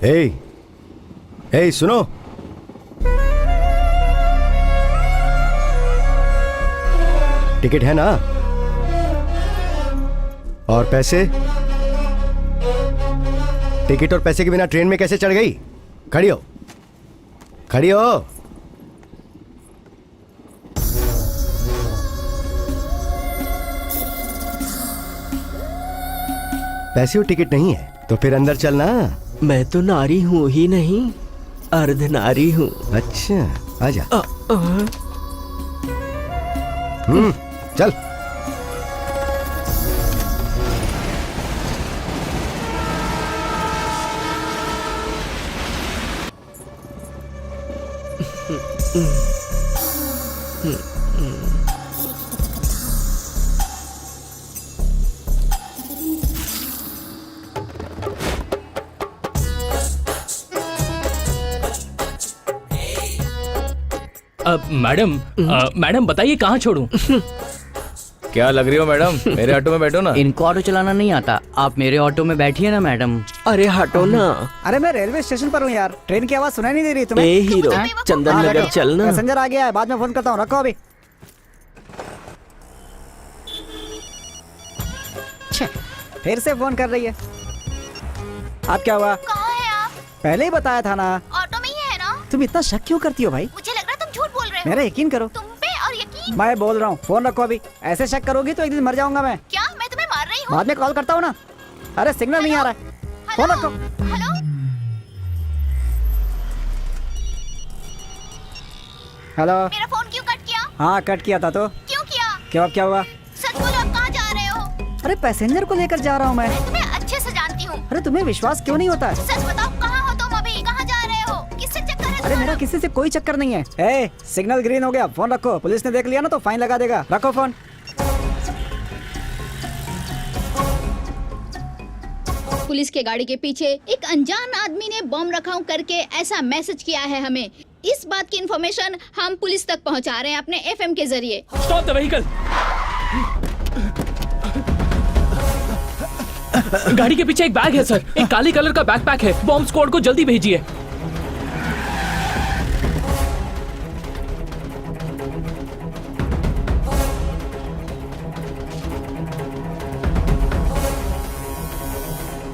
ए, ए सुनो, टिकट है ना? और पैसे? टिकट और पैसे के बिना ट्रेन में कैसे चढ़ गई? खड़ी हो, खड़ी हो। पैसे और टिकट नहीं है तो फिर अंदर चलना। मैं तो नारी हूँ ही नहीं, अर्ध नारी हूँ। अच्छा, आजा। चल। मैडम बताइए कहाँ छोड़ूं? क्या लग रही हो मैडम? मेरे ऑटो में बैठो ना। इनको ऑटो चलाना नहीं आता, आप मेरे ऑटो में बैठिए ना मैडम। अरे हटो ना। अरे मैं रेलवे स्टेशन पर हूँ यार, ट्रेन की आवाज सुनाई नहीं दे रही तुम्हें? ए हीरो, चंदन नगर चलना। पैसेंजर आ गया है, बाद में फोन करता हूँ, रखो अभी। फिर से फोन कर रही है। आप क्या हुआ? कहाँ है आप? पहले ही बताया था ना। ऑटो में ही है ना? तुम इतना शक क्यों करती हो भाई? मुझे लग रहा है तुम झूठ बोल रहे हो। मेरा यकीन करो। तुम पे और यकीन। मैं बोल रहा हूँ, फोन रखो अभी। ऐसे शक करोगी तो एक दिन मर जाऊंगा मैं। क्या मैं तुम्हें मार रही हूँ? बाद में कॉल करता हूँ ना। अरे सिग्नल नहीं आ रहा है, फोन रखो। हेलो? हेलो। मेरा फोन क्यों कट किया? हाँ कट किया था तो। क्यों किया? क्यों, अब क्या हुआ? सच बोलो, आप कहाँ जा रहे हो? अरे पैसेंजर को लेकर जा रहा हूँ मैं। तुम्हें अच्छे से जानती हूँ। अरे तुम्हें विश्वास क्यों नहीं होता है? सच बताओ, कहाँ हो तुम अभी? कहाँ जा रहे हो? किससे चक्कर है? अरे मेरा किसी से कोई चक्कर नहीं है। ए, सिग्नल ग्रीन हो गया, फोन रखो। पुलिस ने देख लिया ना तो फाइन लगा देगा। रखो फोन। पुलिस के गाड़ी के पीछे एक अनजान आदमी ने बम रखाव करके ऐसा मैसेज किया है हमें। इस बात की इंफॉर्मेशन हम पुलिस तक पहुंचा रहे हैं अपने एफएम के जरिए। Stop the vehicle. गाड़ी के पीछे एक बैग है सर, एक काली कलर का बैकपैक है। बॉम्ब स्क्वाड को जल्दी भेजिए।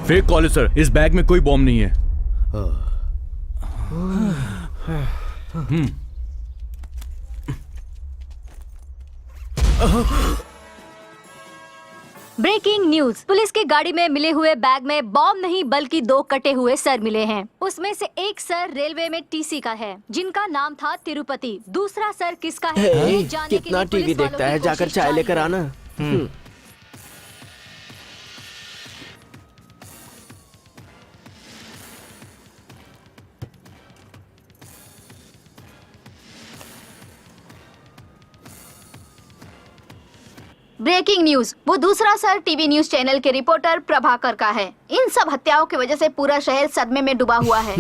फेक कॉल है सर, इस बैग में कोई बॉम्ब नहीं है। Breaking news. पुलिस की गाड़ी में मिले हुए बैग में बॉम्ब नहीं बल्कि 2 कटे हुए सर मिले हैं। उसमें से एक सर रेलवे में टीसी का है जिनका नाम था तिरुपति। दूसरा सर किसका है ये जानने के कितना लिए पुलिस टीवी वालों देखता की है, जाकर कोशिश चाय जारी लेकर है। आना। Breaking news. वो दूसरा सर टीवी न्यूज चैनल के रिपोर्टर प्रभाकर का है। इन सब हत्याओं की वजह से पूरा शहर सदमे में डूबा हुआ है।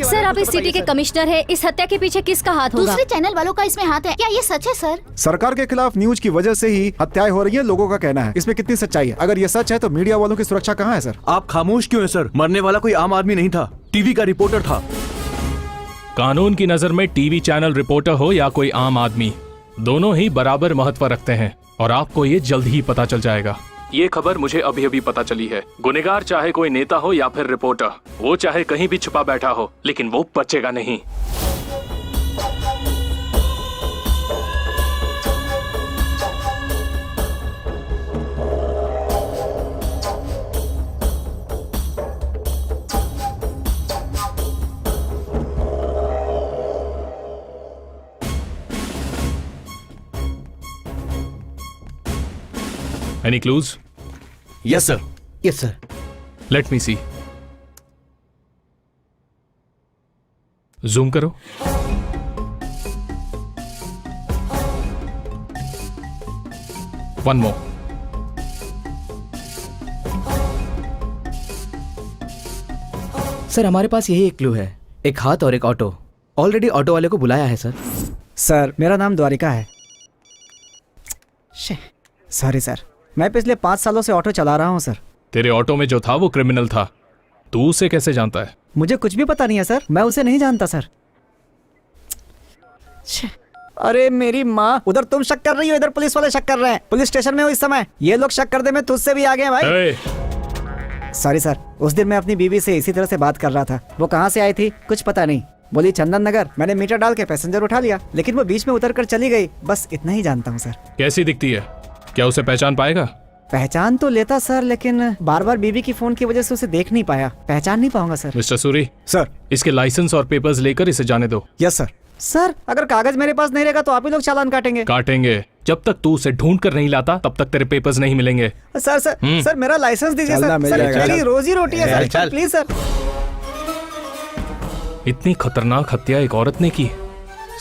सर आप इस सिटी के कमिश्नर हैं, इस हत्या के पीछे किसका हाथ होगा? दूसरे चैनल वालों का इसमें हाथ है, क्या ये सच है सर? सरकार के खिलाफ न्यूज की वजह से ही हत्याएं हो रही हैं, लोगों का कहना है। इसमें कितनी सच्चाई है? अगर ये सच है तो मीडिया वालों की सुरक्षा कहाँ है सर? आप खामोश क्यों हैं सर? मरने वाला कोई आम आदमी नहीं था, टीवी का रिपोर्टर था। कानून की नजर में टीवी चैनल रिपोर्टर हो या कोई आम आदमी, दोनों ही बराबर महत्व रखते हैं और आपको ये जल्द ही पता चल जाएगा। ये खबर मुझे अभी अभी पता चली है। गुनहगार चाहे कोई नेता हो या फिर रिपोर्टर, वो चाहे कहीं भी छुपा बैठा हो, लेकिन वो बचेगा नहीं। Any clues? Yes sir. Yes sir. Let me see. Zoom करो। One more. सर हमारे पास यही एक क्लू है, एक हाथ और एक ऑटो। ऑलरेडी ऑटो वाले को बुलाया है सर। सर मेरा नाम द्वारिका है। सॉरी सर, मैं पिछले 5 सालों से ऑटो चला रहा हूँ सर। तेरे ऑटो में जो था वो क्रिमिनल था, तू उसे कैसे जानता है? मुझे कुछ भी पता नहीं है सर, मैं उसे नहीं जानता सर। अरे मेरी माँ, उधर तुम शक कर रही हो, इधर पुलिस वाले शक कर रहे हैं। पुलिस स्टेशन में हो इस समय, ये लोग शक कर दे मैं तुझसे भी आगे हैं भाई। ए, सॉरी सर, उस दिन मैं अपनी बीवी से इसी तरह से बात कर रहा था। वो कहाँ से आई थी कुछ पता नहीं, बोली चंदन नगर। मैंने मीटर डाल के पैसेंजर उठा लिया, लेकिन वो बीच में उतर कर चली गई। बस इतना ही जानता हूँ सर। कैसी दिखती है? क्या उसे पहचान पाएगा? पहचान तो लेता सर, लेकिन बार बार बीवी की फोन की वजह से उसे देख नहीं पाया, पहचान नहीं पाऊंगा सर। Mister Suri, sir. इसके लाइसेंस और पेपर्स लेकर इसे जाने दो। Yes sir. सर अगर कागज मेरे पास नहीं रहेगा तो आप ही लोग चालान काटेंगे। काटेंगे। जब तक तू उसे ढूंढ कर नहीं लाता तब तक तेरे पेपर्स नहीं मिलेंगे। सर सर सर मेरा लाइसेंस दीजिए चलना सर। मिल सर जाएगा, मेरी चल। रोजी रोटी है सर, प्लीज सर। इतनी खतरनाक हत्या एक औरत ने की।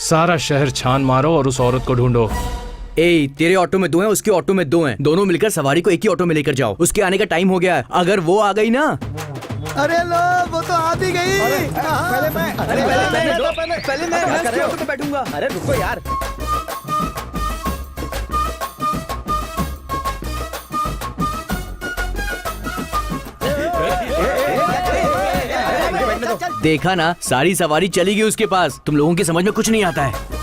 सारा शहर छान मारो और उस औरत को ढूंढो। ए, तेरे ऑटो में 2 हैं, उसके ऑटो में 2 हैं, दोनों मिलकर सवारी को एक ही ऑटो में लेकर जाओ। उसके आने का टाइम हो गया है, अगर वो आ गई ना। अरे लो, वो तो आ भी गई। पहले मैं उसके ऑटो पे बैठूंगा। अरे रुको यार। देखा ना, सारी सवारी चली गई उसके पास। तुम लोगों की समझ में कुछ नहीं आता है।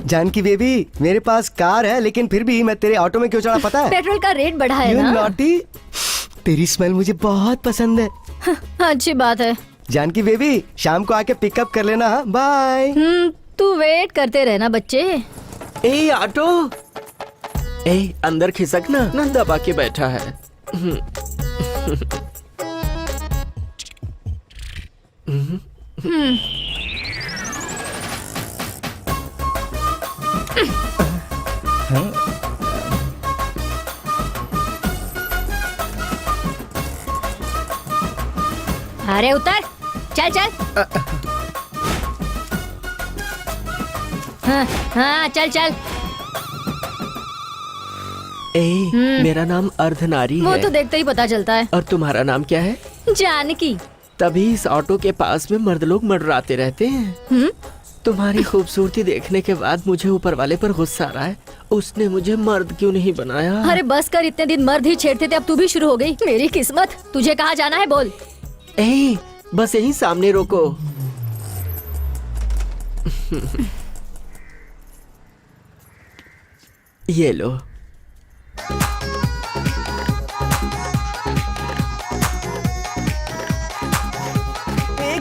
जानकी बेबी, मेरे पास कार है, लेकिन फिर भी मैं तेरे ऑटो में क्यों चढ़ा पता है? पेट्रोल का रेट बढ़ा है You ना। naughty? तेरी स्मेल मुझे बहुत पसंद है। अच्छी बात है। जानकी बेबी, शाम को आके पिकअप कर लेना। हाँ, बाय। तू वेट करते रहना बच्चे। ए ऑटो, ए अंदर खिसक ना दबा के बैठा है। अरे उतर, चल चल। हाँ हाँ चल चल। ए, मेरा नाम अर्धनारी वो है। तो देखते ही पता चलता है। और तुम्हारा नाम क्या है? जानकी। तभी इस ऑटो के पास में मर्द लोग मंडराते रहते हैं। तुम्हारी खूबसूरती देखने के बाद मुझे ऊपर वाले पर गुस्सा आ रहा है। उसने मुझे मर्द क्यों नहीं बनाया? अरे बस कर, इतने दिन मर्द ही छेड़ते थे, अब तू भी शुरू हो गई। मेरी किस्मत। तुझे कहाँ जाना है बोल। ए, बस यहीं सामने रोको। ये लो।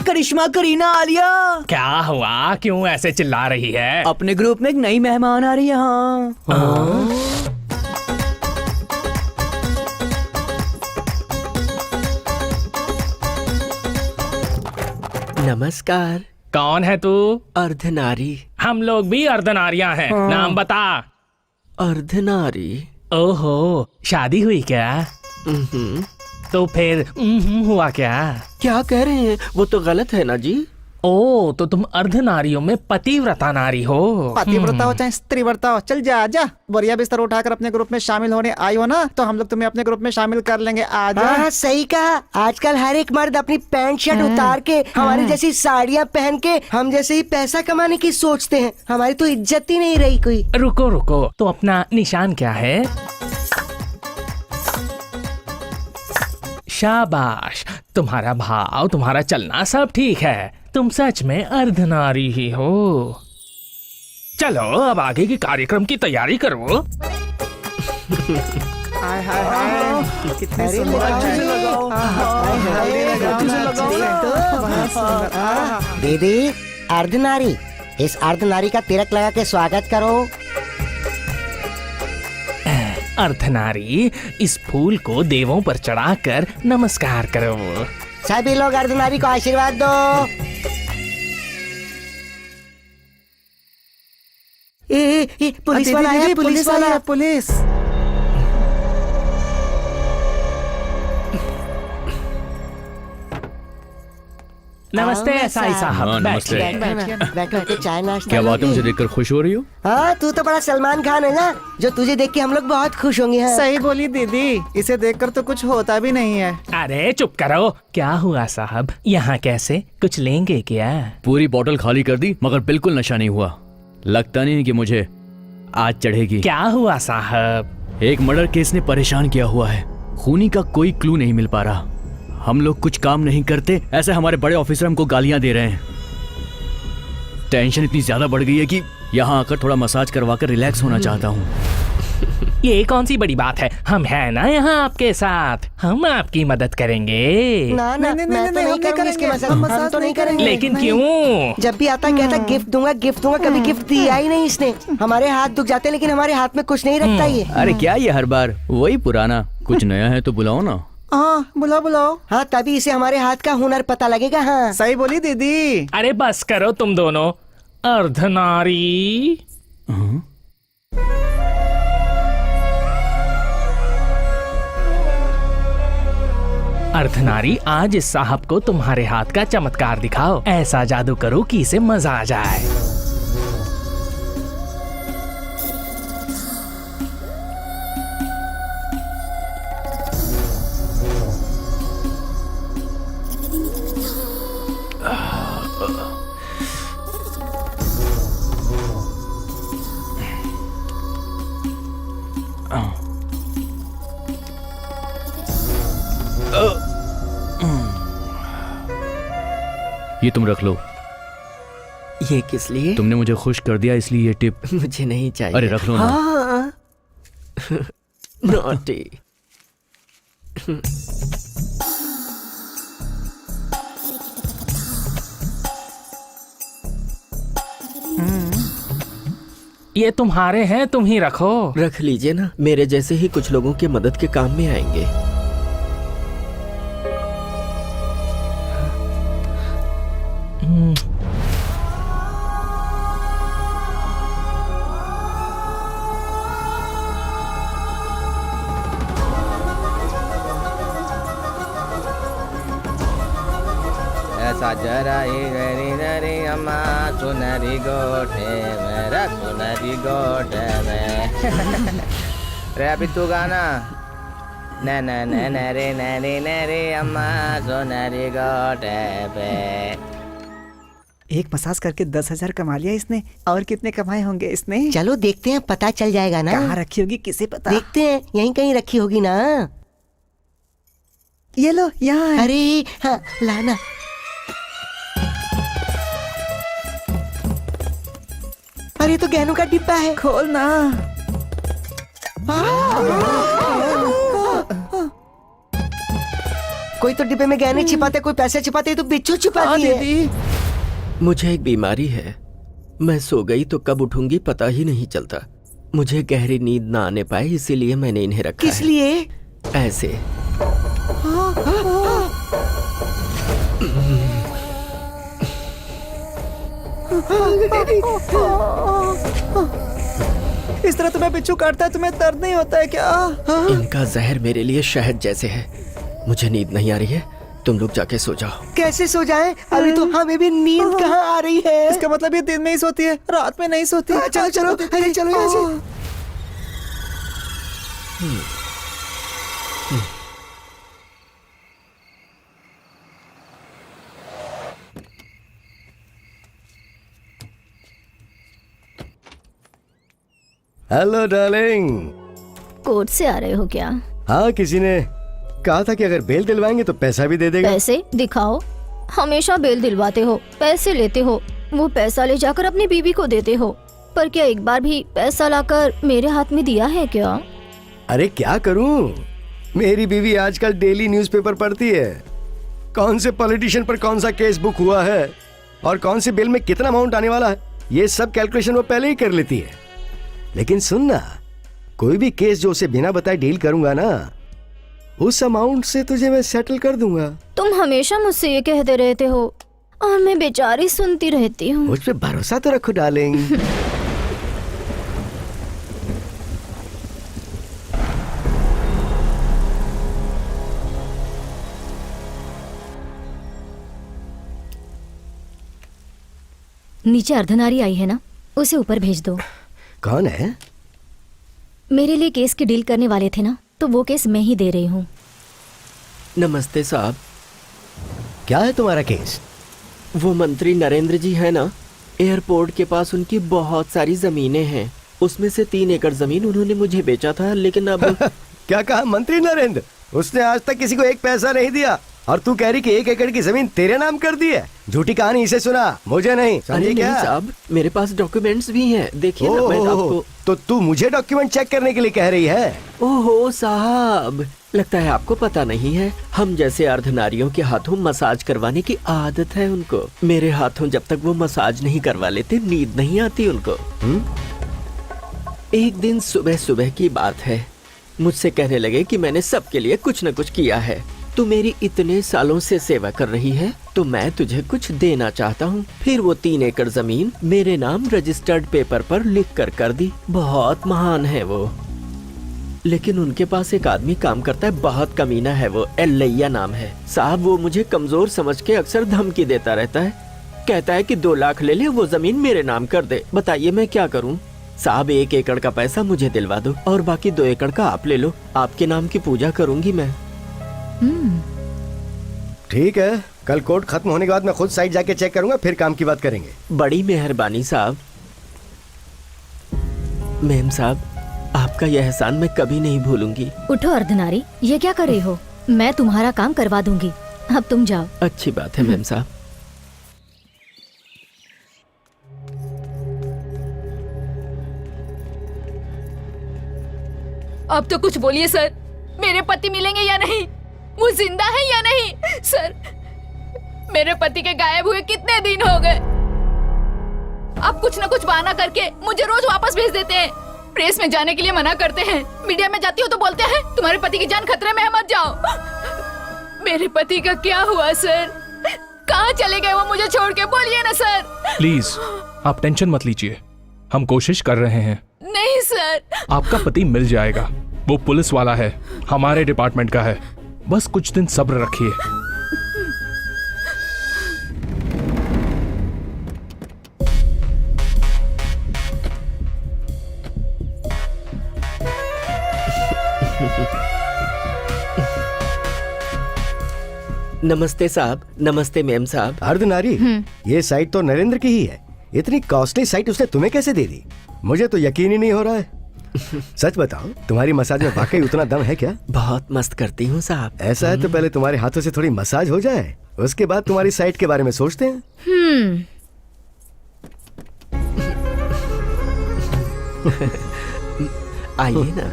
करिश्मा, करीना, आलिया, क्या हुआ? क्यों ऐसे चिल्ला रही है? अपने ग्रुप में एक नई मेहमान आ रही है। हाँ। नमस्कार। कौन है तू? अर्धनारी। हम लोग भी अर्धनारियां हैं। नाम बता। अर्धनारी। ओहो, शादी हुई क्या? तो फिर हुआ क्या? क्या कह रहे हैं? वो तो गलत है ना जी। ओ, तो तुम अर्धनारियों में पतिव्रता नारी हो। पतिव्रता हो चाहे स्त्रीव्रता हो, चल जा आजा। बोरिया बिस्तर उठाकर अपने ग्रुप में शामिल होने आई हो ना, तो हम लोग तुम्हें अपने ग्रुप में शामिल कर लेंगे। आजा। हाँ, सही कहा। आजकल हर एक मर्द अपनी पैंट शर्ट उतार के, हमारी जैसी साड़ियाँ पहन के, हम जैसे ही पैसा कमाने की सोचते हैं। हमारी तो इज्जत ही नहीं रही कोई। रुको रुको, तो अपना निशान क्या है? शाबाश, तुम्हारा भाव, तुम्हारा चलना सब ठीक है। तुम सच में अर्धनारी ही हो। चलो अब आगे के कार्यक्रम की तैयारी करो। हाय हाय हाय, कितनी सुंदर है। दीदी, अर्धनारी, इस अर्धनारी का तिलक लगा के स्वागत करो। अर्धनारी, इस फूल को देवों पर चढ़ाकर नमस्कार करो। सभी लोग अर्धनारी को आशीर्वाद दो। ए, पुलिस वाला है, पुलिस वाला है। पुलिस। नमस्ते आओ ना एसआई साहब हाँ, नमस्ते। बैठिए। बैठो ना, बैठो बैठो, चाय नाश्ता क्या बात है, लोगे? मुझे देखकर खुश हो रही हो? हाँ तू तो बड़ा सलमान खान है ना, जो तुझे देख के हम लोग बहुत खुश होंगे। हाँ। सही बोली दीदी, इसे देखकर तो कुछ होता भी नहीं है। अरे चुप करो। क्या हुआ साहब, यहाँ कैसे, कुछ लेंगे क्या? पूरी बोतल खाली कर दी मगर बिल्कुल नशा नहीं हुआ। लगता नहीं कि मुझे आज चढ़ेगी। क्या हुआ साहब? एक मर्डर केस ने परेशान किया हुआ है। खूनी का कोई क्लू नहीं मिल पा रहा। हम लोग कुछ काम नहीं करते, ऐसे हमारे बड़े ऑफिसर हमको गालियां दे रहे हैं। टेंशन इतनी ज्यादा बढ़ गई है कि यहाँ आकर थोड़ा मसाज करवा कर रिलैक्स होना चाहता हूँ। ये कौन सी बड़ी बात है, हम हैं ना यहाँ आपके साथ, हम आपकी मदद करेंगे। ना ना नहीं, मैं नहीं, तो नहीं, नहीं हम नहीं करूंगी इसके करेंगे, मसाज, हम हम मसाज तो नहीं नहीं करेंगे। लेकिन नहीं। क्यों? जब भी आता कहता गिफ्ट दूंगा गिफ्ट दूंगा, कभी गिफ्ट दिया ही नहीं इसने। हमारे हाथ दुख जाते हैं लेकिन हमारे हाथ में कुछ नहीं रखता ये। अरे क्या ये हर बार वही पुराना, कुछ नया है तो बुलाओ ना। हाँ बुलाओ बुलाओ। हाँ तभी इसे हमारे हाथ का हुनर पता लगेगा। हाँ सही बोली दीदी। अरे बस करो तुम दोनों, अर्धनारी। अर्धनारी, आज इस साहब को तुम्हारे हाथ का चमत्कार दिखाओ। ऐसा जादू करो कि इसे मजा आ जाए। ये तुम रख लो। ये किस लिए? तुमने मुझे खुश कर दिया इसलिए ये टिप। मुझे नहीं चाहिए। अरे रख लो ना। हाँ नॉटी। ये तुम्हारे हैं, तुम ही रखो। रख लीजिए ना, मेरे जैसे ही कुछ लोगों के मदद के काम में आएंगे। ऐसा जरा ही गरी नरी अम्मा सुनरी गोठे मेरा सुनरी गोठे में। रे अभी तू गाना न न न न रे न रे न रे अम्मा सुनरी गोठे पे। एक मसाज करके 10,000 कमा लिया इसने, और कितने कमाए होंगे इसने? चलो देखते हैं, पता चल जाएगा ना। कहाँ रखी होगी किसे पता। देखते हैं, यहीं कहीं रखी होगी ना। ये लो यहाँ है। अरे हाँ लाना। अरे तो गहनों का डिब्बा है, खोल ना। कोई तो डिब्बे में गहने छिपाते, कोई पैसे छिपाते, तो बिच्छू छिपाती है। दीदी मुझे एक बीमारी है, मैं सो गई तो कब उठूंगी पता ही नहीं चलता। मुझे गहरी नींद ना आने पाए इसीलिए मैंने इन्हें रखा किस है। लिए? ऐसे। इस तरह तुम्हें बिच्छू काटता है, तुम्हें दर्द नहीं होता है क्या? इनका जहर मेरे लिए शहद जैसे है। मुझे नींद नहीं आ रही है, तुम लोग जाके सो जाओ। कैसे सो जाएं? अभी तो हमें भी नींद कहाँ आ रही है। इसका मतलब ये दिन में ही सोती है, रात में नहीं सोती। चलो चलो, अरे चलो यहाँ से। Hello darling. कोर्ट से आ रहे हो क्या? हाँ किसी ने कहा था कि अगर बेल दिलवाएंगे तो पैसा भी दे देगा। पैसे दिखाओ। हमेशा बेल दिलवाते हो, पैसे लेते हो, वो पैसा ले जाकर अपनी बीवी को देते हो, पर क्या एक बार भी पैसा लाकर मेरे हाथ में दिया है क्या? अरे क्या करूं, मेरी बीवी आजकल डेली न्यूज़पेपर पढ़ती है। कौन से पॉलिटिशियन पर कौन सा केस बुक हुआ है और कौन से बिल में कितना अमाउंट आने वाला है, ये सब कैलकुलेशन वो पहले ही कर लेती है। लेकिन सुनना, कोई भी केस जो उसे बिना बताए डील करूंगा ना, उस अमाउंट से तुझे मैं सेटल कर दूंगा। तुम हमेशा मुझसे ये कहते रहते हो और मैं बेचारी सुनती रहती हूँ। मुझ पे भरोसा तो रखो डार्लिंग। नीचे अर्धनारी आई है ना, उसे ऊपर भेज दो। कौन है? मेरे लिए केस की डील करने वाले थे ना, तो वो केस मैं ही दे रही हूँ। नमस्ते साहब। क्या है तुम्हारा केस? वो मंत्री नरेंद्र जी है ना, एयरपोर्ट के पास उनकी बहुत सारी जमीनें हैं। उसमें से 3 एकड़ जमीन उन्होंने मुझे बेचा था, लेकिन अब क्या कहा? मंत्री नरेंद्र? उसने आज तक किसी को 1 पैसा नहीं दिया और तू कह रही कि 1 एकड़ की जमीन तेरे नाम कर दी है? झूठी कहानी इसे सुना, मुझे नहीं। अरे समझे क्या? नहीं साहब, मेरे पास डॉक्यूमेंट्स भी हैं, देखिए ना। मैं आपको तो तू मुझे डॉक्यूमेंट चेक करने के लिए कह रही है? ओहो साहब, लगता है आपको पता नहीं है, हम जैसे अर्धनारियों के हाथों मसाज करवाने की आदत है उनको। मेरे हाथों जब तक वो मसाज नहीं करवा लेते, नींद नहीं आती उनको। एक दिन सुबह सुबह की बात है, मुझसे कहने लगे कि मैंने सबके लिए कुछ न कुछ किया है। तू मेरी इतने सालों से सेवा कर रही है, तो मैं तुझे कुछ देना चाहता हूँ। फिर वो 3 एकड़ जमीन मेरे नाम रजिस्टर्ड पेपर पर लिख कर दी। बहुत महान है वो, लेकिन उनके पास एक आदमी काम करता है, बहुत कमीना है वो, एल्लैया नाम है। साहब वो मुझे कमजोर समझ के अक्सर धमकी देता रहता है, कहता है कि 2 लाख ले ले, वो जमीन मेरे नाम कर दे। बताइए मैं क्या करूं? साहब 1 एकड़ का पैसा मुझे दिलवा दो और बाकी 2 एकड़ का आप ले लो, आपके नाम की पूजा करूंगी मैं। ठीक है, कल कोर्ट खत्म होने के बाद मैं खुद साइट जाके चेक करूंगा, फिर काम की बात करेंगे। बड़ी मेहरबानी साहब। मेम साहब, आपका यह एहसान मैं कभी नहीं भूलूंगी। उठो अर्धनारी, ये क्या कर रही हो? मैं तुम्हारा काम करवा दूंगी, अब तुम जाओ। अच्छी बात है मेम साहब। अब तो कुछ बोलिए सर, मेरे पति मिलेंगे या नहीं? वो जिंदा है या नहीं? सर, मेरे पति के गायब हुए कितने दिन हो गए। आप कुछ न कुछ बहाना करके मुझे रोज वापस भेज देते हैं। प्रेस में जाने के लिए मना करते हैं, मीडिया में जाती हो तो बोलते हैं तुम्हारे पति की जान खतरे में है, मत जाओ। मेरे पति का क्या हुआ सर? कहाँ चले गए वो मुझे छोड़ के? बोलिए ना सर। प्लीज आप टेंशन मत लीजिए, हम कोशिश कर रहे हैं। नहीं सर। आपका पति मिल जाएगा, वो पुलिस वाला है, हमारे डिपार्टमेंट का है। बस कुछ दिन सब्र रखिए। नमस्ते साहब। नमस्ते मेम साहब। अर्धनारी, ये साइट तो नरेंद्र की ही है। इतनी कॉस्टली साइट उसने तुम्हें कैसे दे दी? मुझे तो यकीन ही नहीं हो रहा है। सच बताओ, तुम्हारी मसाज में वाकई उतना दम है क्या? बहुत मस्त करती हूँ साहब। ऐसा है तो पहले तुम्हारे हाथों से थोड़ी मसाज हो जाए, उसके बाद तुम्हारी साइट के बारे में सोचते हैं। आइए ना।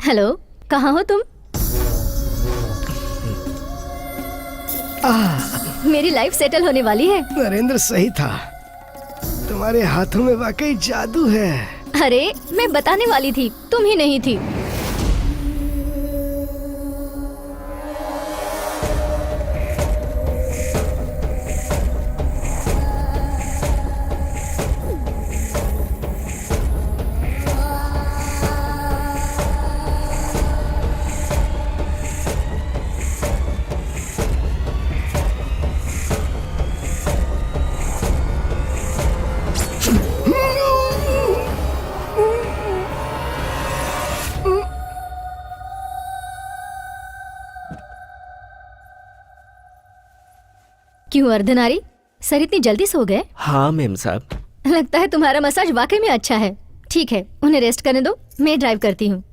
हेलो, कहाँ हो तुम? मेरी लाइफ सेटल होने वाली है। नरेंद्र सही था, तुम्हारे हाथों में वाकई जादू है। अरे मैं बताने वाली थी, तुम ही नहीं थी। क्यों अर्धनारी, सर इतनी जल्दी सो गए? हाँ मेम साहब। लगता है तुम्हारा मसाज वाकई में अच्छा है। ठीक है, उन्हें रेस्ट करने दो, मैं ड्राइव करती हूँ।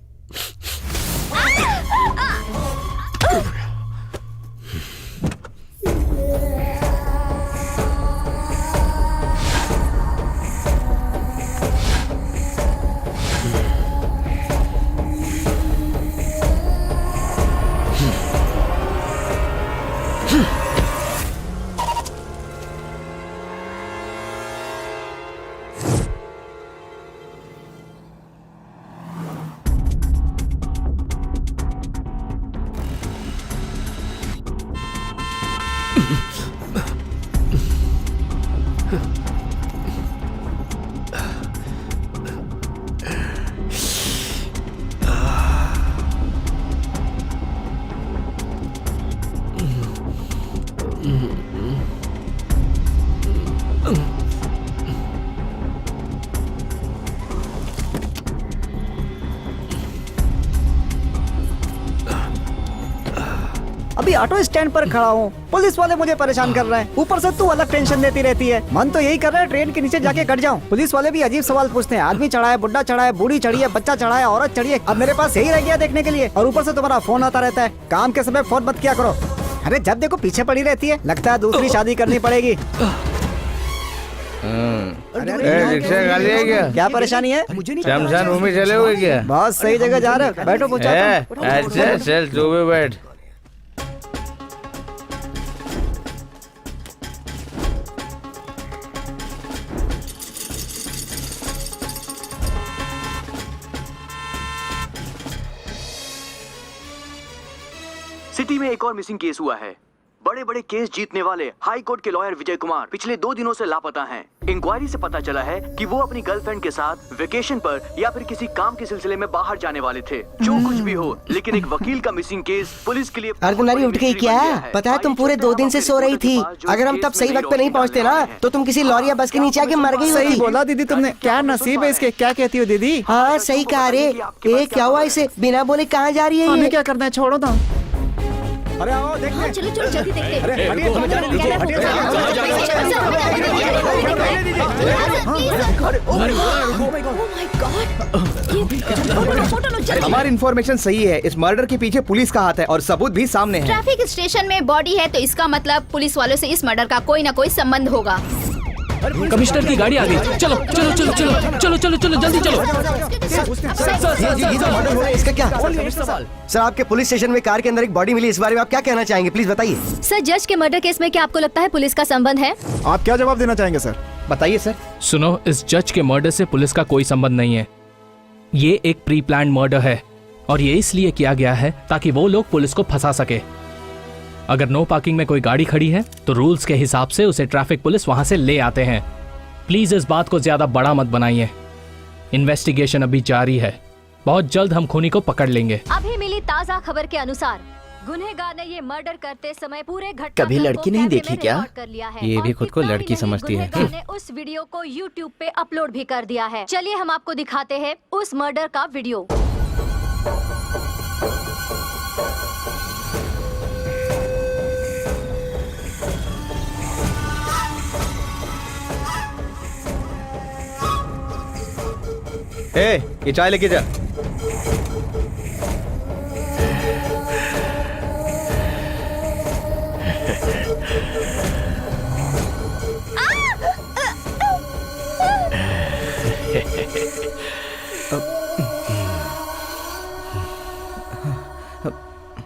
अभी ऑटो स्टैंड पर खड़ा हूँ, पुलिस वाले मुझे परेशान कर रहे हैं, ऊपर से तू अलग टेंशन देती रहती है। मन तो यही कर रहा है ट्रेन के नीचे जाके कट जाऊँ। पुलिस वाले भी अजीब सवाल पूछते हैं, आदमी चढ़ा है, बुढ़ा चढ़ा है, बूढ़ी चढ़ी है, बच्चा चढ़ा है, औरत चढ़ी है। अब मेरे पास यही रह गया देखने के लिए, और ऊपर से तुम्हारा फोन आता रहता है। काम के समय फोन मत किया करो। अरे जब देखो पीछे पड़ी रहती है, लगता है दूसरी शादी करनी पड़ेगी। रिक्शा खाली है क्या? क्या परेशानी है? शमशान भूमि चले हुए क्या? बहुत सही जगह जा रहे हो, बैठो पूछा। अच्छा चल तू भी बैठ। सिटी में एक और मिसिंग केस हुआ है। बड़े बड़े केस जीतने वाले हाई कोर्ट के लॉयर विजय कुमार पिछले 2 दिनों से लापता हैं। इंक्वायरी से पता चला है कि वो अपनी गर्लफ्रेंड के साथ वेकेशन पर या फिर किसी काम के सिलसिले में बाहर जाने वाले थे। जो कुछ भी हो, लेकिन एक वकील का मिसिंग केस पुलिस के लिए अर्धनारी उठ गई क्या? पता है तुम पूरे 2 दिन से सो रही थी। अगर हम तब सही वक्त पे नहीं पहुंचते ना तो तुम किसी लॉरी या बस के नीचे आके मर गई होती। सही बोला दीदी तुमने, क्या नसीब है इसके। क्या कहती हो दीदी? हाँ सही कहा रे। ये क्या हुआ इसे बिना बोले कहाँ जा रही है? हमें क्या करना है, छोड़ो तो। अरे आओ देखते हैं। चलो चलो जल्दी देखते हैं। अरे हटिए, हमें जाने दीजिए, हटिए। हमारी इन्फॉर्मेशन सही है, इस मर्डर के पीछे पुलिस का हाथ है और सबूत भी सामने है। ट्रैफिक स्टेशन में बॉडी है तो इसका मतलब पुलिस वालों से इस मर्डर का कोई ना कोई संबंध होगा। कमिश्नर की गाड़ी आ गई। चलो चलो चलो चलो चलो चलो चलो जल्दी चलो। इसका क्या? सर आपके पुलिस स्टेशन में कार के अंदर एक बॉडी मिली, इस बारे में आप क्या कहना चाहेंगे, प्लीज बताइए। सर जज के मर्डर केस में क्या आपको लगता है पुलिस का संबंध है? आप क्या जवाब देना चाहेंगे सर? बताइए सर। सुनो, इस जज के मर्डर से पुलिस का कोई संबंध नहीं है। ये एक प्री प्लान मर्डर है और ये इसलिए किया गया है ताकि वो लोग पुलिस को फंसा सके। अगर नो पार्किंग में कोई गाड़ी खड़ी है तो रूल्स के हिसाब से उसे ट्रैफिक पुलिस वहां से ले आते हैं। प्लीज इस बात को ज्यादा बड़ा मत बनाइए। इन्वेस्टिगेशन अभी जारी है, बहुत जल्द हम खूनी को पकड़ लेंगे। अभी मिली ताजा खबर के अनुसार गुनहगार ने ये मर्डर करते समय पूरे घटना कभी लड़की नहीं देखी क्या? कर लिया है। ये भी और खुद को इतना ही लड़की नहीं, समझती है। गुनहगार ने उस वीडियो को YouTube पे अपलोड भी कर दिया है। चलिए हम आपको दिखाते हैं उस मर्डर का वीडियो। ये चाय लेके जा।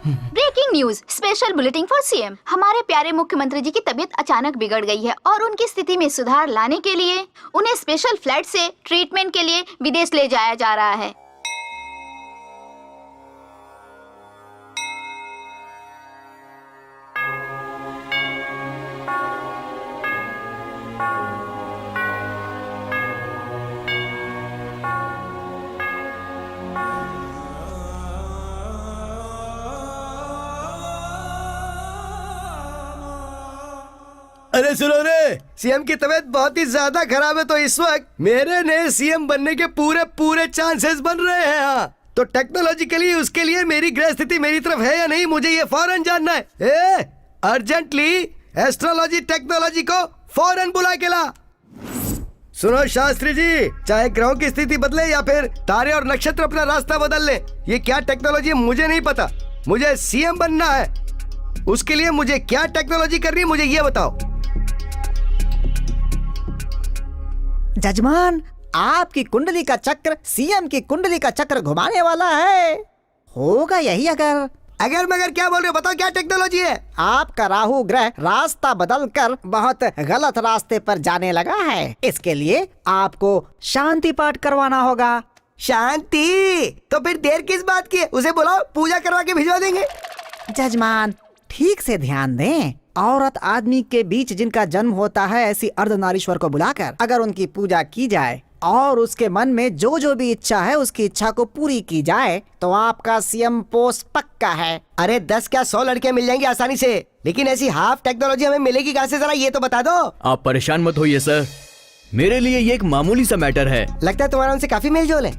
Breaking news, special bulletin for CM. हमारे प्यारे मुख्यमंत्री जी की तबीयत अचानक बिगड़ गई है और उनकी स्थिति में सुधार लाने के लिए उन्हें स्पेशल फ्लाइट से ट्रीटमेंट के लिए विदेश ले जाया जा रहा है। अरे सुनो रे, सीएम की तबीयत बहुत ही ज्यादा खराब है तो इस वक्त मेरे नए सीएम बनने के पूरे पूरे चांसेस बन रहे हैं। हाँ तो टेक्नोलॉजिकली उसके लिए मेरी ग्रह स्थिति मेरी तरफ है या नहीं, मुझे ये फौरन जानना है। अर्जेंटली एस्ट्रोलॉजी टेक्नोलॉजी को फौरन बुला के ला। सुनो शास्त्री जी, चाहे ग्रहों की स्थिति बदले या फिर तारे और नक्षत्र अपना रास्ता बदल ले, ये क्या टेक्नोलॉजी है मुझे नहीं पता। मुझे सीएम बनना है, उसके लिए मुझे क्या टेक्नोलॉजी करनी है मुझे ये बताओ। जजमान, आपकी कुंडली का चक्र सीएम की कुंडली का चक्र घुमाने वाला है। होगा यही अगर मगर क्या बोल रहे हो, बताओ क्या टेक्नोलॉजी है। आपका राहु ग्रह रास्ता बदलकर बहुत गलत रास्ते पर जाने लगा है। इसके लिए आपको शांति पाठ करवाना होगा। शांति? तो फिर देर किस बात की है, उसे बुलाओ, पूजा करवा के भिजवा देंगे। जजमान ठीक से ध्यान दें, औरत आदमी के बीच जिनका जन्म होता है ऐसी अर्धनारीश्वर को बुलाकर अगर उनकी पूजा की जाए और उसके मन में जो जो भी इच्छा है उसकी इच्छा को पूरी की जाए तो आपका सीएम पोस्ट पक्का है। अरे 10 क्या 100 लड़कियां मिल जाएंगी आसानी से, लेकिन ऐसी हाफ टेक्नोलॉजी हमें मिलेगी कहाँ से, जरा ये तो बता दो। आप परेशान मत होइए सर, मेरे लिए ये एक मामूली सा मैटर है। लगता है तुम्हारा उनसे काफी मेलजोल है।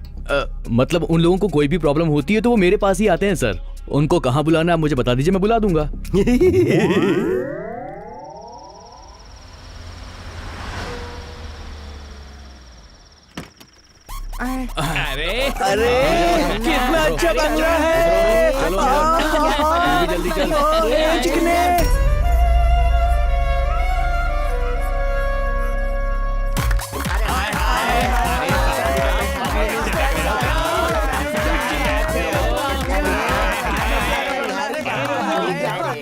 मतलब उन लोगों को कोई भी प्रॉब्लम होती है तो वो मेरे पास ही आते हैं सर, उनको कहाँ बुलाना है मुझे बता दीजिए, मैं बुला दूंगा। अरे कितना अच्छा बंगला है। जल्दी चल।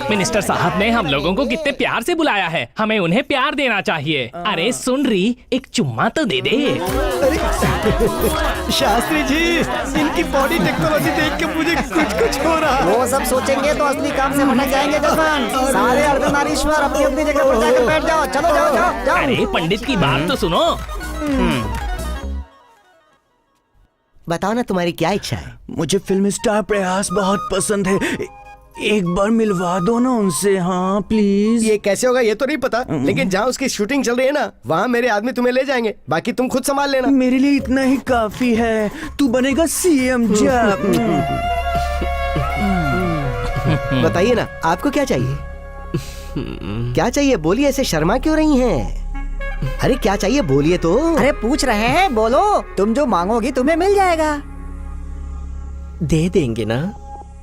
मिनिस्टर साहब ने हम लोगों को कितने प्यार से बुलाया है, हमें उन्हें प्यार देना चाहिए। अरे सुन रही, एक चुम्मा तो दे दे। शास्त्री जी, इनकी बॉडी टेक्नोलॉजी देख के मुझे कुछ हो रहा है। वो सब सोचेंगे तो असली काम से भटक जाएंगे जजमान। सारे अर्धनारीश्वर अपनी अपनी जगह पर जाकर बैठ जाओ। चलो जाओ जाओ जाओ। अरे पंडित की बात तो सुनो। बताओ ना तुम्हारी क्या इच्छा है? मुझे फिल्म स्टार प्रयास बहुत पसंद है, एक बार मिलवा दो ना उनसे। हाँ प्लीज। ये कैसे होगा ये तो नहीं पता, लेकिन जहाँ उसकी शूटिंग चल रही है ना, वहाँ मेरे आदमी तुम्हें ले जाएंगे, बाकी तुम खुद संभाल लेना। मेरे लिए इतना ही काफी है, तू बनेगा सीएम जब। बताइए ना आपको क्या चाहिए? क्या चाहिए बोलिए, ऐसे शर्मा क्यों रही हैं? अरे क्या चाहिए बोलिए तो। अरे पूछ रहे हैं, बोलो। तुम जो मांगोगी तुम्हें मिल जाएगा। दे देंगे ना?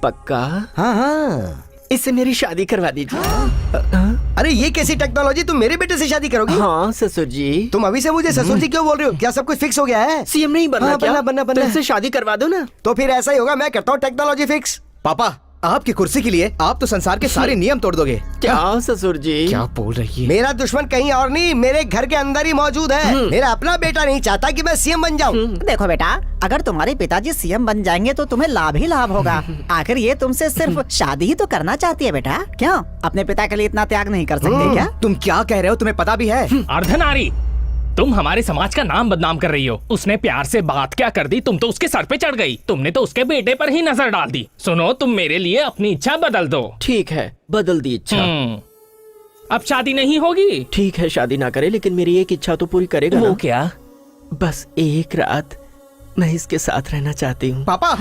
पक्का? हाँ हाँ, इससे मेरी शादी करवा दीजिए। अरे ये कैसी टेक्नोलॉजी, तुम मेरे बेटे से शादी करोगी? हाँ ससुर जी। तुम अभी से मुझे ससुर जी क्यों बोल रहे हो? क्या सब कुछ फिक्स हो गया है? सीएम नहीं बनना? हाँ, क्या बनना तो इससे शादी करवा दो ना। तो फिर ऐसा ही होगा, मैं करता हूँ टेक्नोलॉजी फिक्स। पापा, आपकी कुर्सी के लिए आप तो संसार के सारे नियम तोड़ दोगे। क्या ससुर जी? क्या बोल रही है? मेरा दुश्मन कहीं और नहीं, मेरे घर के अंदर ही मौजूद है। मेरा अपना बेटा नहीं चाहता कि मैं सीएम बन जाऊं। देखो बेटा, अगर तुम्हारे पिताजी सीएम बन जाएंगे तो तुम्हें लाभ ही लाभ होगा। आखिर ये तुमसे सिर्फ शादी ही तो करना चाहती है बेटा। क्यों अपने पिता के लिए इतना त्याग नहीं कर सकते क्या? तुम क्या कह रहे हो, तुम्हें पता भी है? अर्धनारी, तुम हमारे समाज का नाम बदनाम कर रही हो। उसने प्यार से बात क्या कर दी, तुम तो उसके सर पे चढ़ गई। तुमने तो उसके बेटे पर ही नजर डाल दी। सुनो, तुम मेरे लिए अपनी इच्छा बदल दो। ठीक है, बदल दी इच्छा। अब शादी नहीं होगी? ठीक है, शादी ना करे, लेकिन मेरी एक इच्छा तो पूरी करेगा ना? वो क्या? बस एक रात मैं इसके साथ रहना चाहती हूँ। पापा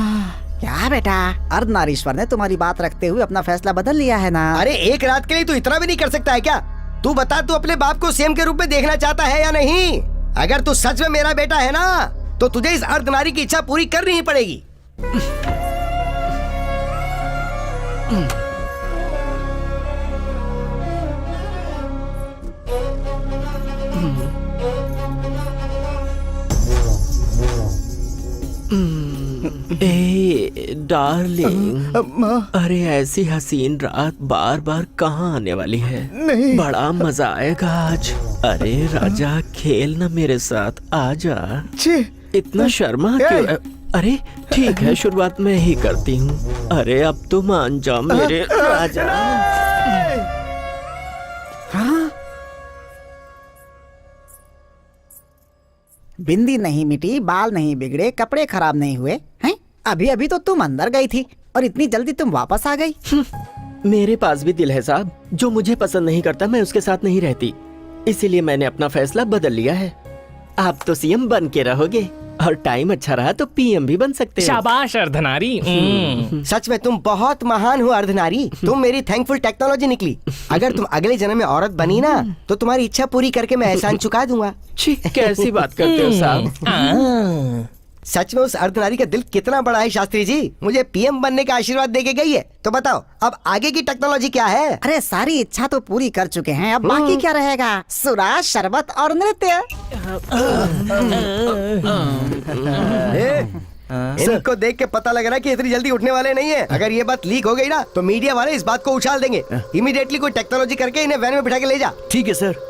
क्या बेटा, अर्धनारीश्वर ने तुम्हारी बात रखते हुए अपना फैसला बदल लिया है ना? अरे एक रात के लिए तू इतना भी नहीं कर सकता है क्या? तू बता, तू अपने बाप को सीएम के रूप में देखना चाहता है या नहीं? अगर तू सच में मेरा बेटा है ना, तो तुझे इस अर्धनारी की इच्छा पूरी करनी ही पड़ेगी। ए डार्लिंग, अरे ऐसी हसीन रात बार बार कहाँ आने वाली है? नहीं। बड़ा मजा आएगा आज। अरे राजा, खेल ना मेरे साथ, आजा। इतना शर्मा क्यों? अरे ठीक है, शुरुआत मैं ही करती हूँ। अरे अब तो मान जाओ मेरे राजा। बिंदी नहीं मिटी, बाल नहीं बिगड़े, कपड़े खराब नहीं हुए हैं? अभी अभी तो तुम अंदर गई थी और इतनी जल्दी तुम वापस आ गई। मेरे पास भी दिल है साहब। जो मुझे पसंद नहीं करता मैं उसके साथ नहीं रहती, इसीलिए मैंने अपना फैसला बदल लिया है। आप तो सीएम बन के रहोगे और टाइम अच्छा रहा तो पीएम भी बन सकते हैं। शाबाश अर्धनारी। सच में तुम बहुत महान हो अर्धनारी। तुम मेरी थैंकफुल टेक्नोलॉजी निकली। अगर तुम अगले जन्म में औरत बनी ना, तो तुम्हारी इच्छा पूरी करके मैं एहसान चुका दूंगा। कैसी बात करते हो साहब? सच में उस अर्धनारी का दिल कितना बड़ा है शास्त्री जी। मुझे पीएम बनने का आशीर्वाद देके गई है। तो बताओ अब आगे की टेक्नोलॉजी क्या है? अरे सारी इच्छा तो पूरी कर चुके हैं, अब बाकी क्या रहेगा? सुरा, शरबत और नृत्य। इनको देख के पता लग रहा है कि इतनी जल्दी उठने वाले नहीं है। अगर ये बात लीक हो गई ना, तो मीडिया वाले इस बात को उछाल देंगे। इमीडिएटली कोई टेक्नोलॉजी करके इन्हें वैन में बिठा के ले जा। ठीक है सर।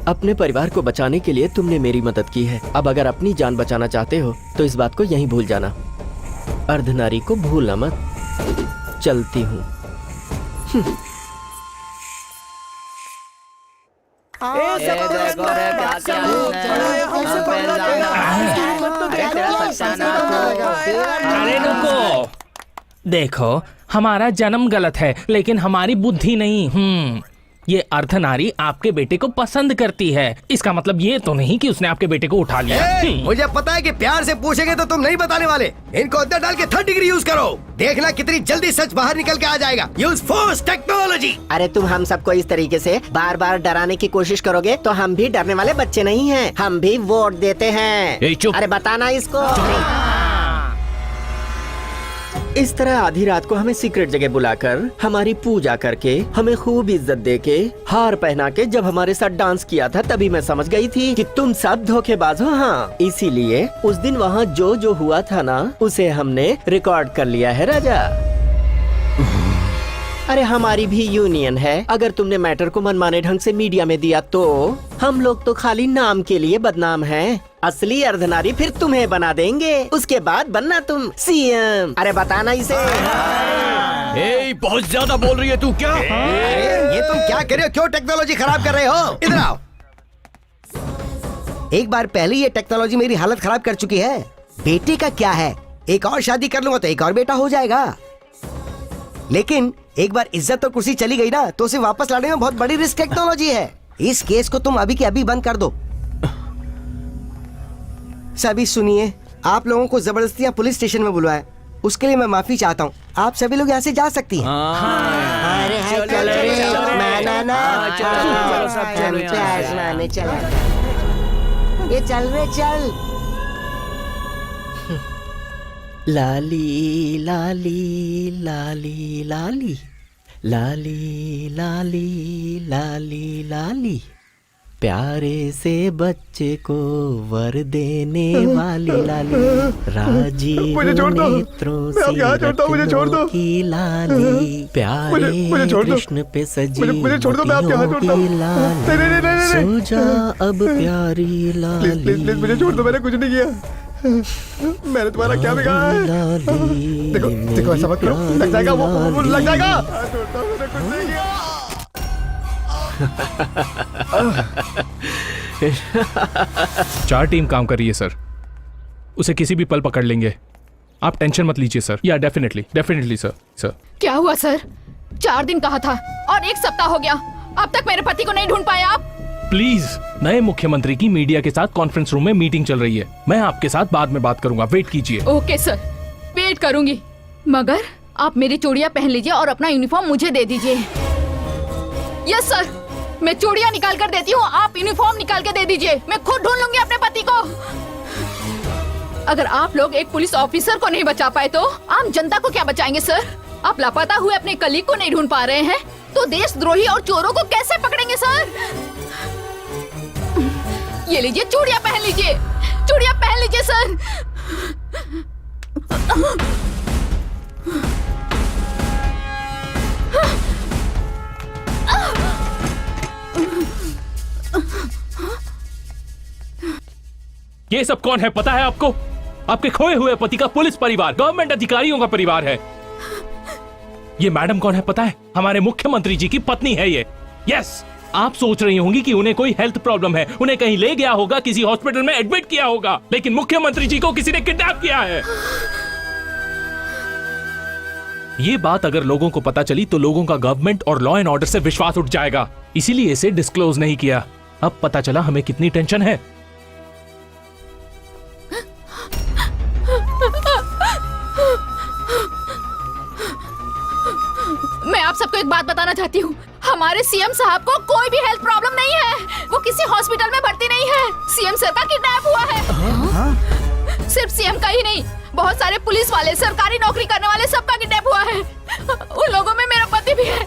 अपने परिवार को बचाने के लिए तुमने मेरी मदद की है। अब अगर अपनी जान बचाना चाहते हो तो इस बात को यहीं भूल जाना। अर्धनारी को भूलना मत। चलती हूँ। अरे रुको, देखो हमारा जन्म गलत है लेकिन हमारी बुद्धि नहीं। ये अर्धनारी आपके बेटे को पसंद करती है। इसका मतलब ये तो नहीं कि उसने आपके बेटे को उठा लिया। मुझे पता है कि प्यार से पूछेंगे तो तुम नहीं बताने वाले। इनको अंदर डाल के 3rd डिग्री यूज करो, देखना कितनी जल्दी सच बाहर निकल के आ जाएगा। Use force technology. अरे तुम हम सबको इस तरीके से बार बार डराने की कोशिश करोगे तो हम भी डरने वाले बच्चे नहीं हैं। हम भी वोट देते हैं। अरे बताना इसको। इस तरह आधी रात को हमें सीक्रेट जगह बुलाकर हमारी पूजा करके हमें खूब इज्जत देके हार पहना के जब हमारे साथ डांस किया था तभी मैं समझ गई थी कि तुम सब धोखेबाज हो। हाँ, इसीलिए उस दिन वहाँ जो हुआ था ना उसे हमने रिकॉर्ड कर लिया है राजा। अरे हमारी भी यूनियन है। अगर तुमने मैटर को मनमाने ढंग से मीडिया में दिया तो हम लोग तो खाली नाम के लिए बदनाम हैं। असली अर्धनारी फिर तुम्हें बना देंगे, उसके बाद बनना तुम सीएम। अरे बताना इसे। बहुत ज्यादा बोल रही है तू क्या? ये तुम क्या कर रहे हो? क्यों टेक्नोलॉजी खराब कर रहे हो? इधर आओ। एक बार पहले ये टेक्नोलॉजी मेरी हालत खराब कर चुकी है। बेटे का क्या है, एक और शादी कर लूंगा तो एक और बेटा हो जाएगा। लेकिन एक बार इज्जत और कुर्सी चली गई ना तो उसे वापस लाने में बहुत बड़ी रिस्क टेक्नोलॉजी है। इस केस को तुम अभी के अभी बंद कर दो। सभी सुनिए, आप लोगों को जबरदस्ती पुलिस स्टेशन में बुलवाया, उसके लिए मैं माफी चाहता हूँ। आप सभी लोग यहाँ से जा सकती हैं। अरे चलो ये चल रे चल। लाली लाली लाली लाली लाली लाली लाली लाली, प्यारे से बच्चे को वर देने वाली लाली, राजीव नेत्रों से रत्नों की लाली, प्यारे कृष्ण पे सजी मोतियों की लाली, सो जा अब प्यारी लाली। मुझे छोड़ दो, मैंने कुछ नहीं किया। मैंने तुम्हारा क्या बिगाड़ा है? देखो देखो, ऐसा मत करो, लग जाएगा वो लग जाएगा। मैंने कुछ नहीं किया। 4 टीम काम कर रही है सर, उसे किसी भी पल पकड़ लेंगे। आप टेंशन मत लीजिए सर। या डेफिनेटली सर। क्या हुआ सर? 4 दिन कहा था और 1 सप्ताह हो गया, अब तक मेरे पति को नहीं ढूंढ पाए आप। प्लीज, नए मुख्यमंत्री की मीडिया के साथ कॉन्फ्रेंस रूम में मीटिंग चल रही है। मैं आपके साथ बाद में बात करूंगा, वेट कीजिए। ओके सर, वेट करूंगी, मगर आप मेरी चूड़ियां पहन लीजिए और अपना यूनिफॉर्म मुझे दे दीजिए। यस सर, मैं चूड़ियां निकाल कर देती हूँ, आप यूनिफॉर्म निकाल के दे दीजिए। मैं खुद ढूंढ लूंगी अपने पति को। अगर आप लोग एक पुलिस ऑफिसर को नहीं बचा पाए तो आम जनता को क्या बचाएंगे सर? आप लापता हुए अपने कलीग को नहीं ढूंढ पा रहे हैं तो देशद्रोही और चोरों को कैसे पकड़ेंगे सर? ये लीजिए, चूड़ियां पहन लीजिए, चूड़ियां पहन लीजिए सर। ये सब कौन है पता है आपको? आपके खोए हुए पति का पुलिस परिवार, गवर्नमेंट अधिकारियों का परिवार है। ये मैडम कौन है पता है? हमारे मुख्यमंत्री जी की पत्नी है ये। यस, आप सोच रही होंगी कि उन्हें कोई हेल्थ प्रॉब्लम है, उन्हें कहीं ले गया होगा, किसी हॉस्पिटल में एडमिट किया होगा, लेकिन मुख्यमंत्री जी को किसी ने किडनैप किया है। ये बात अगर लोगों को पता चली तो लोगों का गवर्नमेंट और लॉ एंड ऑर्डर से विश्वास उठ जाएगा, इसीलिए इसे डिस्क्लोज नहीं किया। अब पता चला हमें कितनी टेंशन है। मैं आप सबको एक बात बताना चाहती हूँ, हमारे सीएम साहब को कोई भी हेल्थ प्रॉब्लम नहीं है, वो किसी हॉस्पिटल में भर्ती नहीं है। सीएम सर का किडनैप हुआ है। सिर्फ सीएम का ही नहीं, बहुत सारे पुलिस वाले, सरकारी नौकरी करने वाले, सबका किडनैप हुआ है। उन लोगों में मेरा पति भी है।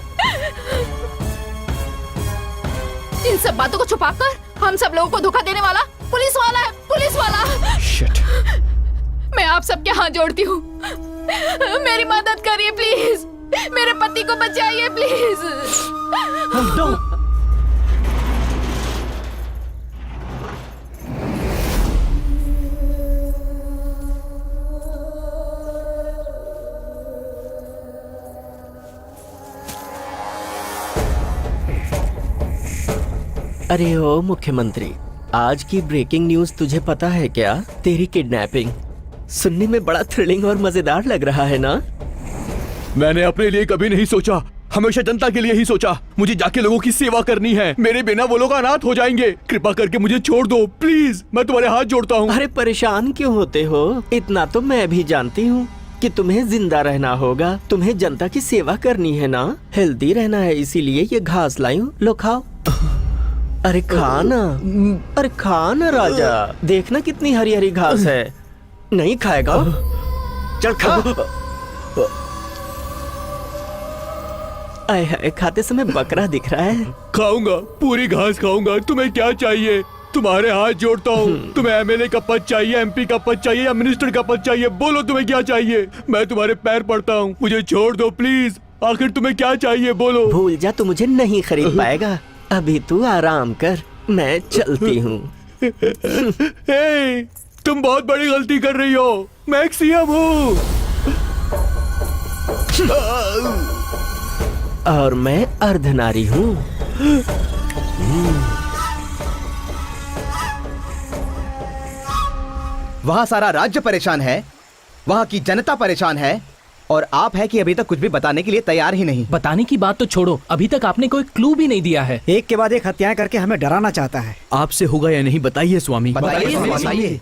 इन सब बातों को छुपाकर हम सब लोगों को धोखा देने वाला पुलिस वाला है, पुलिस वाला। Shit. मैं आप सबके हाथ जोड़ती हूँ, मेरी मदद करिए प्लीज, मेरे पति को बचाइए प्लीज। अरे ओ मुख्यमंत्री, आज की ब्रेकिंग न्यूज तुझे पता है क्या? तेरी किडनैपिंग। सुनने में बड़ा थ्रिलिंग और मजेदार लग रहा है ना? मैंने अपने लिए कभी नहीं सोचा, हमेशा जनता के लिए ही सोचा। मुझे जाके लोगों की सेवा करनी है, मेरे बिना वो लोग अनाथ हो जाएंगे। कृपा करके मुझे छोड़ दो प्लीज, मैं तुम्हारे हाथ जोड़ता हूँ। अरे परेशान क्यों होते हो? इतना तो मैं भी जानती हूँ कि तुम्हें जिंदा रहना होगा, तुम्हें जनता की सेवा करनी है ना, हेल्दी रहना है, इसीलिए ये घास लाई हूँ, लो खाओ। अरे खाना, अरे खाना राजा, देखना कितनी हरी हरी घास है। नहीं खाएगा? चल खा। आए हाय, खाते समय बकरा दिख रहा है। खाऊंगा, पूरी घास खाऊंगा। तुम्हें क्या चाहिए? तुम्हारे हाथ जोड़ता हूँ। तुम्हें एमएलए का पद चाहिए, एमपी का पद चाहिए या मिनिस्टर का पद चाहिए? बोलो तुम्हें क्या चाहिए? मैं तुम्हारे पैर पड़ता हूँ, मुझे छोड़ दो प्लीज। आखिर तुम्हें क्या चाहिए बोलो। भूल जा, तू मुझे नहीं खरीद पाएगा। अभी तू आराम कर, मैं चलती हूँ। हे, तुम बहुत बड़ी गलती कर रही हो। मैं एक सीएम हूँ और मैं अर्धनारी हूँ। वहाँ सारा राज्य परेशान है, वहाँ की जनता परेशान है, और आप है कि अभी तक कुछ भी बताने के लिए तैयार ही नहीं। बताने की बात तो छोड़ो, अभी तक आपने कोई क्लू भी नहीं दिया है। एक के बाद एक हत्याएं करके हमें डराना चाहता है। आपसे होगा या नहीं बताइए स्वामी। बताइए।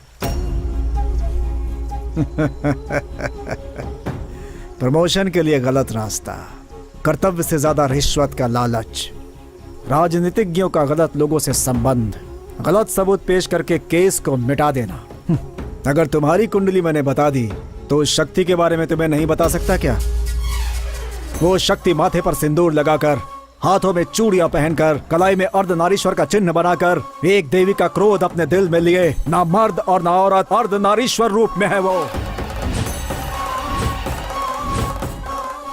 प्रमोशन के लिए गलत रास्ता, कर्तव्य से ज्यादा रिश्वत का लालच, राजनीतिज्ञों का गलत लोगों से संबंध, गलत सबूत पेश करके केस को मिटा देना। अगर तुम्हारी कुंडली मैंने बता दी तो उस शक्ति के बारे में तुम्हें नहीं बता सकता क्या? वो शक्ति माथे पर सिंदूर लगाकर, हाथों में चूड़ियां पहनकर, कलाई में अर्धनारीश्वर का चिन्ह बनाकर, एक देवी का क्रोध अपने दिल में लिए, ना मर्द और ना औरत, अर्धनारीश्वर रूप में है वो।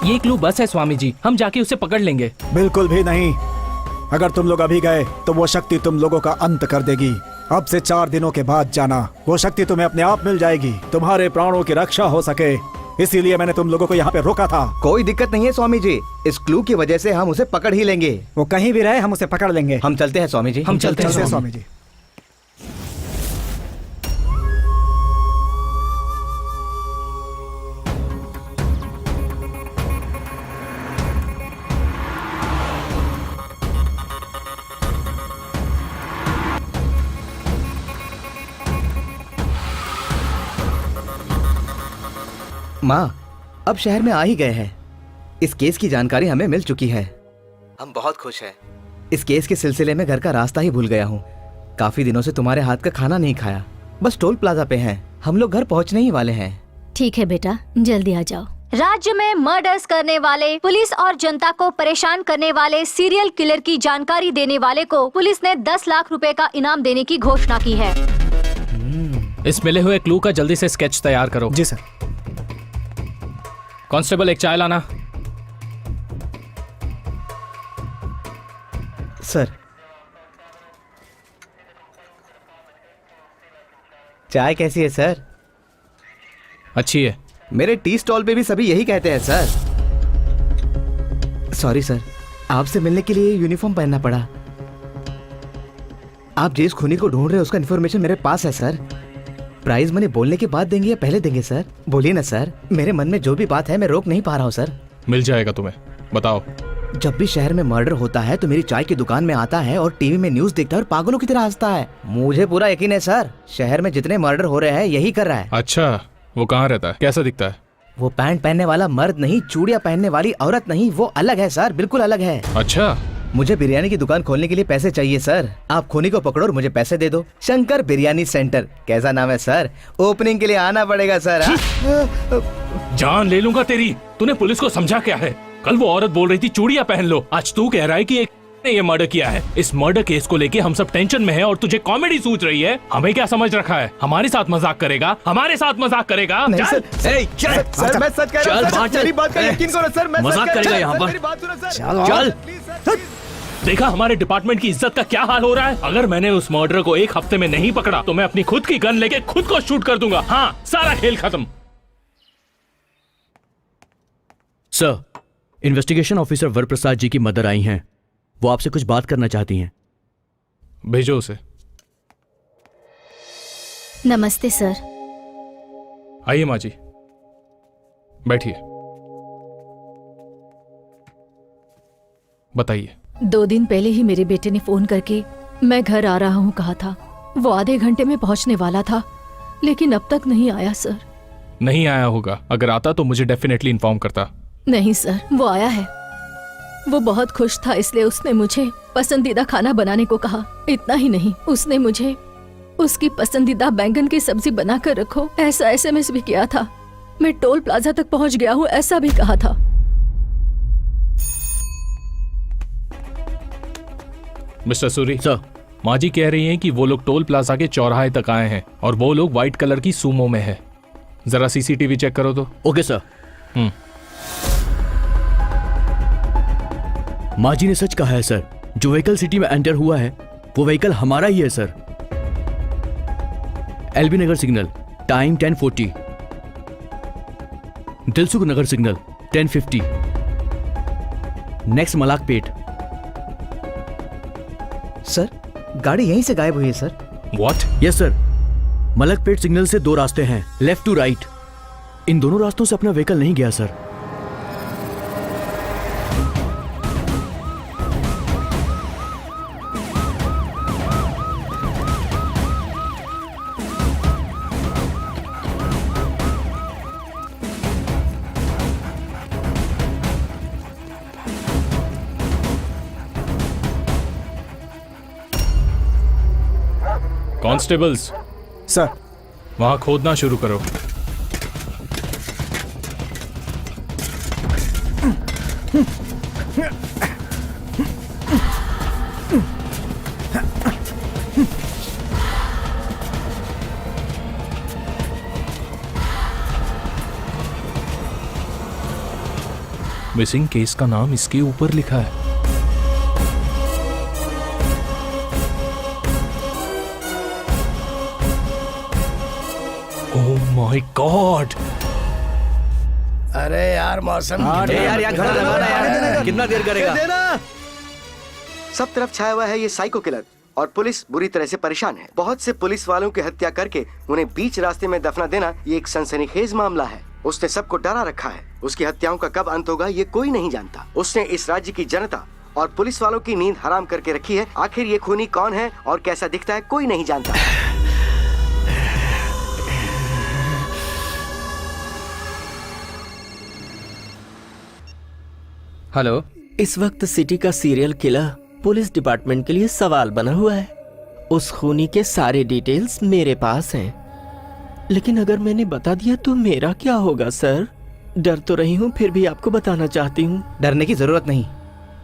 ये क्लू बस है स्वामी जी, हम जाके उसे पकड़ लेंगे। बिल्कुल भी नहीं। अगर तुम लोग अभी गए तो वो शक्ति तुम लोगों का अंत कर देगी। अब से 4 दिनों के बाद जाना, वो शक्ति तुम्हें अपने आप मिल जाएगी, तुम्हारे प्राणों की रक्षा हो सके। इसीलिए मैंने तुम लोगों को यहाँ पे रोका था। कोई दिक्कत नहीं है स्वामी जी, इस क्लू की वजह से हम उसे पकड़ ही लेंगे। वो कहीं भी रहे हम उसे पकड़ लेंगे। हम चलते हैं स्वामी जी। हम चलते हैं स्वामी जी। माँ, अब शहर में आ ही गए हैं। इस केस की जानकारी हमें मिल चुकी है। हम बहुत खुश हैं। इस केस के सिलसिले में घर का रास्ता ही भूल गया हूँ। काफी दिनों से तुम्हारे हाथ का खाना नहीं खाया। बस टोल प्लाजा पे हैं। हम लोग घर पहुँचने ही वाले हैं। ठीक है बेटा, जल्दी आ जाओ। राज्य में मर्डर्स करने वाले, पुलिस और जनता को परेशान करने वाले सीरियल किलर की जानकारी देने वाले को पुलिस ने 10 लाख रुपए का इनाम देने की घोषणा की है। इस मिले हुए क्लू का जल्दी से स्केच तैयार करो। जी सर। कांस्टेबल, एक चाय लाना। सर, चाय कैसी है सर? अच्छी है। मेरे टी स्टॉल पे भी सभी यही कहते हैं सर। सॉरी सर, आपसे मिलने के लिए यूनिफॉर्म पहनना पड़ा। आप जिस खूनी को ढूंढ रहे हैं उसका इन्फॉर्मेशन मेरे पास है सर। प्राइज मनी बोलने के बाद देंगे या पहले देंगे सर? बोलिए ना सर, मेरे मन में जो भी बात है मैं रोक नहीं पा रहा हूँ सर। मिल जाएगा तुम्हें, बताओ। जब भी शहर में मर्डर होता है तो मेरी चाय की दुकान में आता है और टीवी में न्यूज देखता है और पागलों की तरह हंसता है। मुझे पूरा यकीन है सर, शहर में जितने मर्डर हो रहे हैं यही कर रहा है। अच्छा, वो कहाँ रहता है, कैसा दिखता है? वो पैंट पहनने वाला मर्द नहीं, चूड़ियां पहनने वाली औरत नहीं, वो अलग है सर, बिल्कुल अलग है। अच्छा, मुझे बिरयानी की दुकान खोलने के लिए पैसे चाहिए सर। आप खूनी को पकड़ो और मुझे पैसे दे दो। शंकर बिरयानी सेंटर, कैसा नाम है सर? ओपनिंग के लिए आना पड़ेगा सर। जान ले लूंगा तेरी। तूने पुलिस को समझा क्या है? कल वो औरत बोल रही थी चूड़ियां पहन लो, आज तू कह रहा है कि एक ने ये मर्डर किया है। इस मर्डर केस को लेके हम सब टेंशन में हैं और तुझे कॉमेडी सूझ रही है। हमें क्या समझ रखा है? हमारे साथ मजाक करेगा? हमारे साथ मजाक करेगा? नहीं सर, सर मैं सच कह रहा हूं, मेरी बात का यकीन करो सर, मैं मजाक करेगा यहाँ पर। मेरी बात सुनो सर। चल। देखा हमारे डिपार्टमेंट की इज्जत का क्या हाल हो रहा है। अगर मैंने उस मर्डर को 1 हफ्ते में नहीं पकड़ा तो मैं अपनी खुद की गन लेके खुद को शूट कर दूंगा। हाँ, सारा खेल खत्म। सर, इन्वेस्टिगेशन ऑफिसर वरप्रसाद जी की मदर आई हैं। वो आपसे कुछ बात करना चाहती हैं। भेजो उसे। नमस्ते सर। आइए माँ जी, बैठिए। बताइए। 2 दिन पहले ही मेरे बेटे ने फोन करके मैं घर आ रहा हूँ कहा था। वो आधे घंटे में पहुँचने वाला था, लेकिन अब तक नहीं आया सर। नहीं आया होगा, अगर आता तो मुझे डेफिनेटली इन्फॉर्म करता। नहीं सर, वो आया है। वो बहुत खुश था, इसलिए उसने मुझे पसंदीदा खाना बनाने को कहा। इतना ही नहीं, उसने मुझे उसकी पसंदीदा बैंगन की सब्जी बनाकर रखो ऐसा SMS भी किया था। मैं टोल प्लाजा तक पहुंच गया हूँ ऐसा भी कहा था। मिस्टर सूरी सर, माँ जी कह रही हैं कि वो लोग टोल प्लाजा के चौराहे तक आए हैं और वो लोग व्हाइट कलर की सूमो में है। जरा CCTV चेक करो तो। Okay sir. माँ जी ने सच कहा है सर, जो व्हीकल सिटी में एंटर हुआ है वो व्हीकल हमारा ही है सर। LB नगर सिग्नल, टाइम 10:40। दिलसुख नगर सिग्नल 10:50। नेक्स्ट मलाकपेट। सर, गाड़ी यहीं से गायब हुई है sir. What? Yes sir, Malakpet signal से 2 रास्ते हैं, लेफ्ट टू राइट। इन दोनों रास्तों से अपना व्हीकल नहीं गया सर। Constables, sir. वहां खोदना शुरू करो। मिसिंग केस का नाम इसके ऊपर लिखा है। Oh my God! अरे यार मौसम यार घड़ा लगाना यार, कितना देर करेगा? सब तरफ छाया हुआ है ये साइको किलर और पुलिस बुरी तरह से परेशान है। बहुत से पुलिस वालों की हत्या करके उन्हें बीच रास्ते में दफना देना ये एक सनसनीखेज मामला है। उसने सबको डरा रखा है। उसकी हत्याओं का कब अंत होगा ये कोई नहीं जानता। उसने इस राज्य की जनता और पुलिस वालों की नींद हराम करके रखी है। आखिर ये खूनी कौन है और कैसा दिखता है कोई नहीं जानता। हेलो। इस वक्त सिटी का सीरियल किलर पुलिस डिपार्टमेंट के लिए सवाल बना हुआ है। उस खूनी के सारे डिटेल्स मेरे पास हैं, लेकिन अगर मैंने बता दिया तो मेरा क्या होगा सर? डर तो रही हूँ, फिर भी आपको बताना चाहती हूँ। डरने की जरूरत नहीं।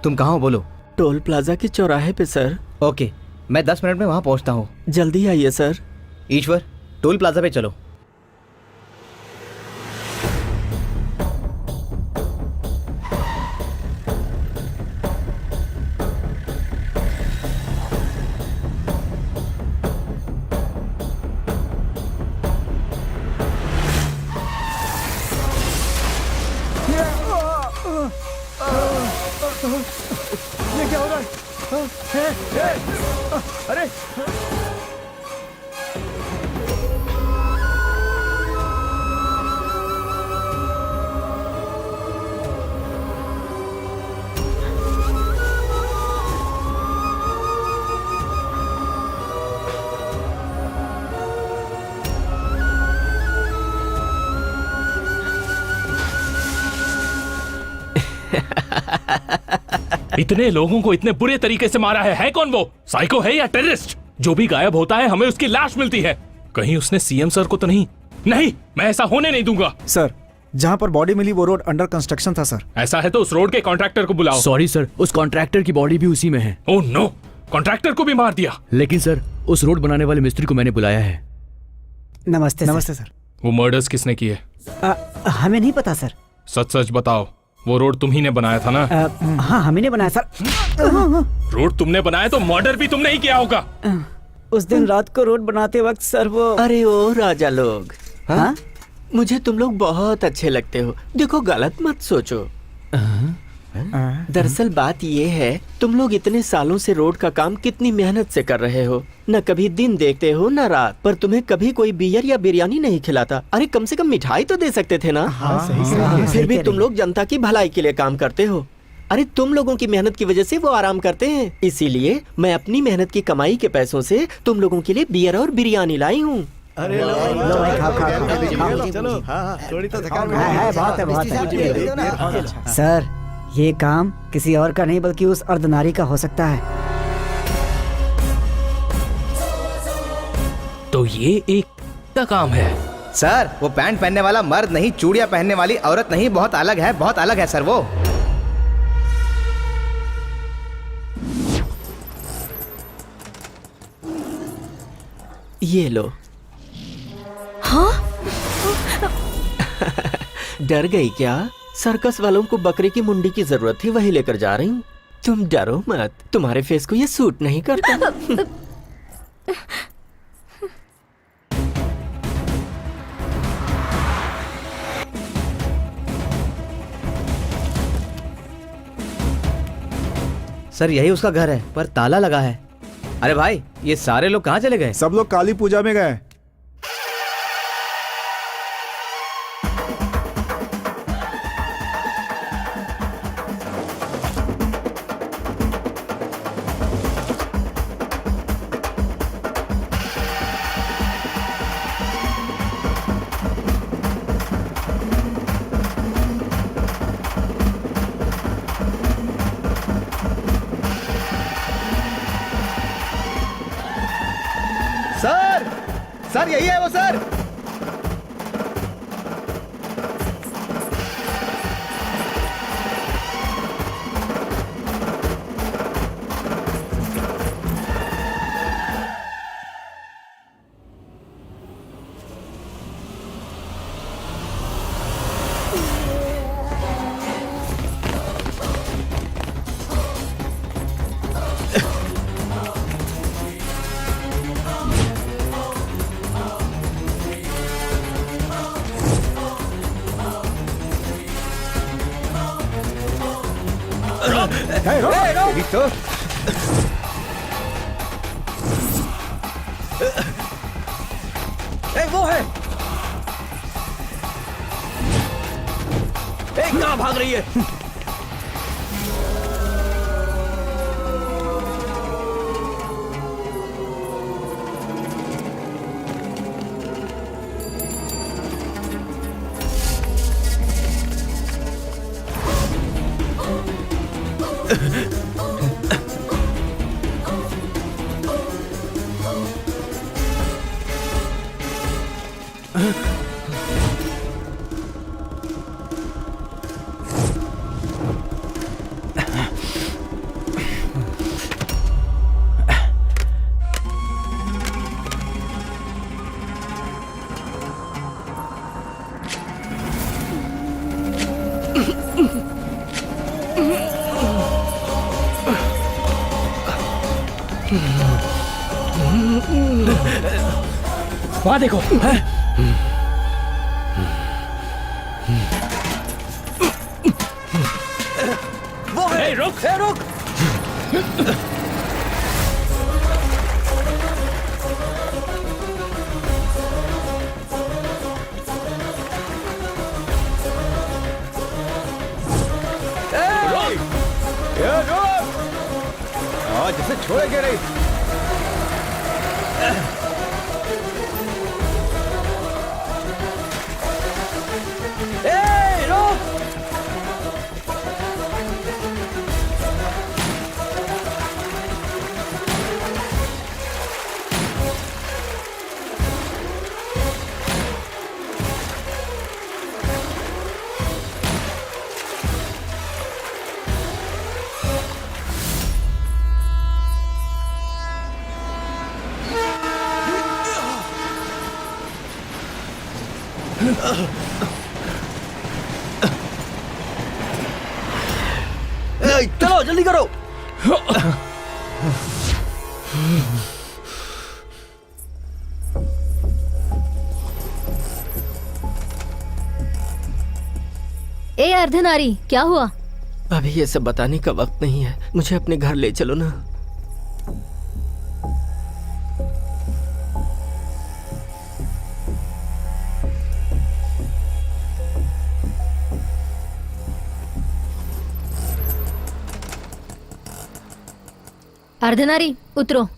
तुम कहाँ हो बोलो? टोल प्लाजा के चौराहे पे सर। ओके, मैं 10 मिनट में वहाँ पहुँचता हूँ। जल्दी आइए सर। ईश्वर, टोल प्लाजा पे चलो। ये क्या हो रहा है? अरे इतने लोगों को इतने बुरे तरीके से मारा है कौन वो? साइको है या टेररिस्ट? जो भी गायब होता है हमें उसकी लाश मिलती है। कहीं उसने CM सर को तो नहीं? नहीं, मैं ऐसा होने नहीं दूंगा। सर, जहाँ पर बॉडी मिली वो रोड अंडर कंस्ट्रक्शन था सर। ऐसा है तो उस रोड के कॉन्ट्रैक्टर को बुलाओ। सॉरी सर, उस कॉन्ट्रैक्टर की बॉडी भी उसी में है। ओह नो, कॉन्ट्रैक्टर को भी मार दिया। लेकिन सर, उस रोड बनाने वाले मिस्त्री को मैंने बुलाया है। नमस्ते नमस्ते सर। वो मर्डर्स किसने किए? हमें नहीं पता सर। सच सच बताओ, वो रोड तुम ही ने बनाया था ना? हाँ, हमें ने बनाया सर। रोड तुमने बनाया तो मर्डर भी तुमने ही किया होगा। उस दिन रात को रोड बनाते वक्त सर वो। अरे ओ राजा लोग, हाँ? मुझे तुम लोग बहुत अच्छे लगते हो। देखो, गलत मत सोचो। दरअसल बात ये है, तुम लोग इतने सालों से रोड का काम कितनी मेहनत से कर रहे हो। न कभी दिन देखते हो न रात, पर तुम्हें कभी कोई बियर या बिरयानी नहीं खिलाता। अरे कम से कम मिठाई तो दे सकते थे ना। फिर भी तुम लोग जनता की भलाई के लिए काम करते हो। अरे तुम लोगों की मेहनत की वजह से वो आराम करते हैं, इसीलिए मैं अपनी मेहनत की कमाई के पैसों से तुम लोगों के लिए बियर और बिरयानी लाई हूँ। अरे चलो, थोड़ी तो थकान सर, ये काम किसी और का नहीं बल्कि उस अर्धनारी का हो सकता है। तो ये एक का काम है। सर वो पैंट पहनने वाला मर्द नहीं, चूड़ियां पहनने वाली औरत नहीं, बहुत अलग है, बहुत अलग है सर वो। ये लो। हाँ? डर गई क्या? सर्कस वालों को बकरे की मुंडी की जरूरत थी, वही लेकर जा रही हूँ। तुम डरो मत, तुम्हारे फेस को ये सूट नहीं करता। सर यही उसका घर है, पर ताला लगा है। अरे भाई, ये सारे लोग कहाँ चले गए? सब लोग काली पूजा में गए। सर, सर यही है वो सर। तो वो है। कहाँ भाग रही है? वहां देखो। वो है। रुक, रुक। जैसे छोड़ेंगे नहीं। चलो जल्दी करो। ए अर्धनारी, क्या हुआ? अभी ये सब बताने का वक्त नहीं है, मुझे अपने घर ले चलो ना। अर्धनारी उतरो।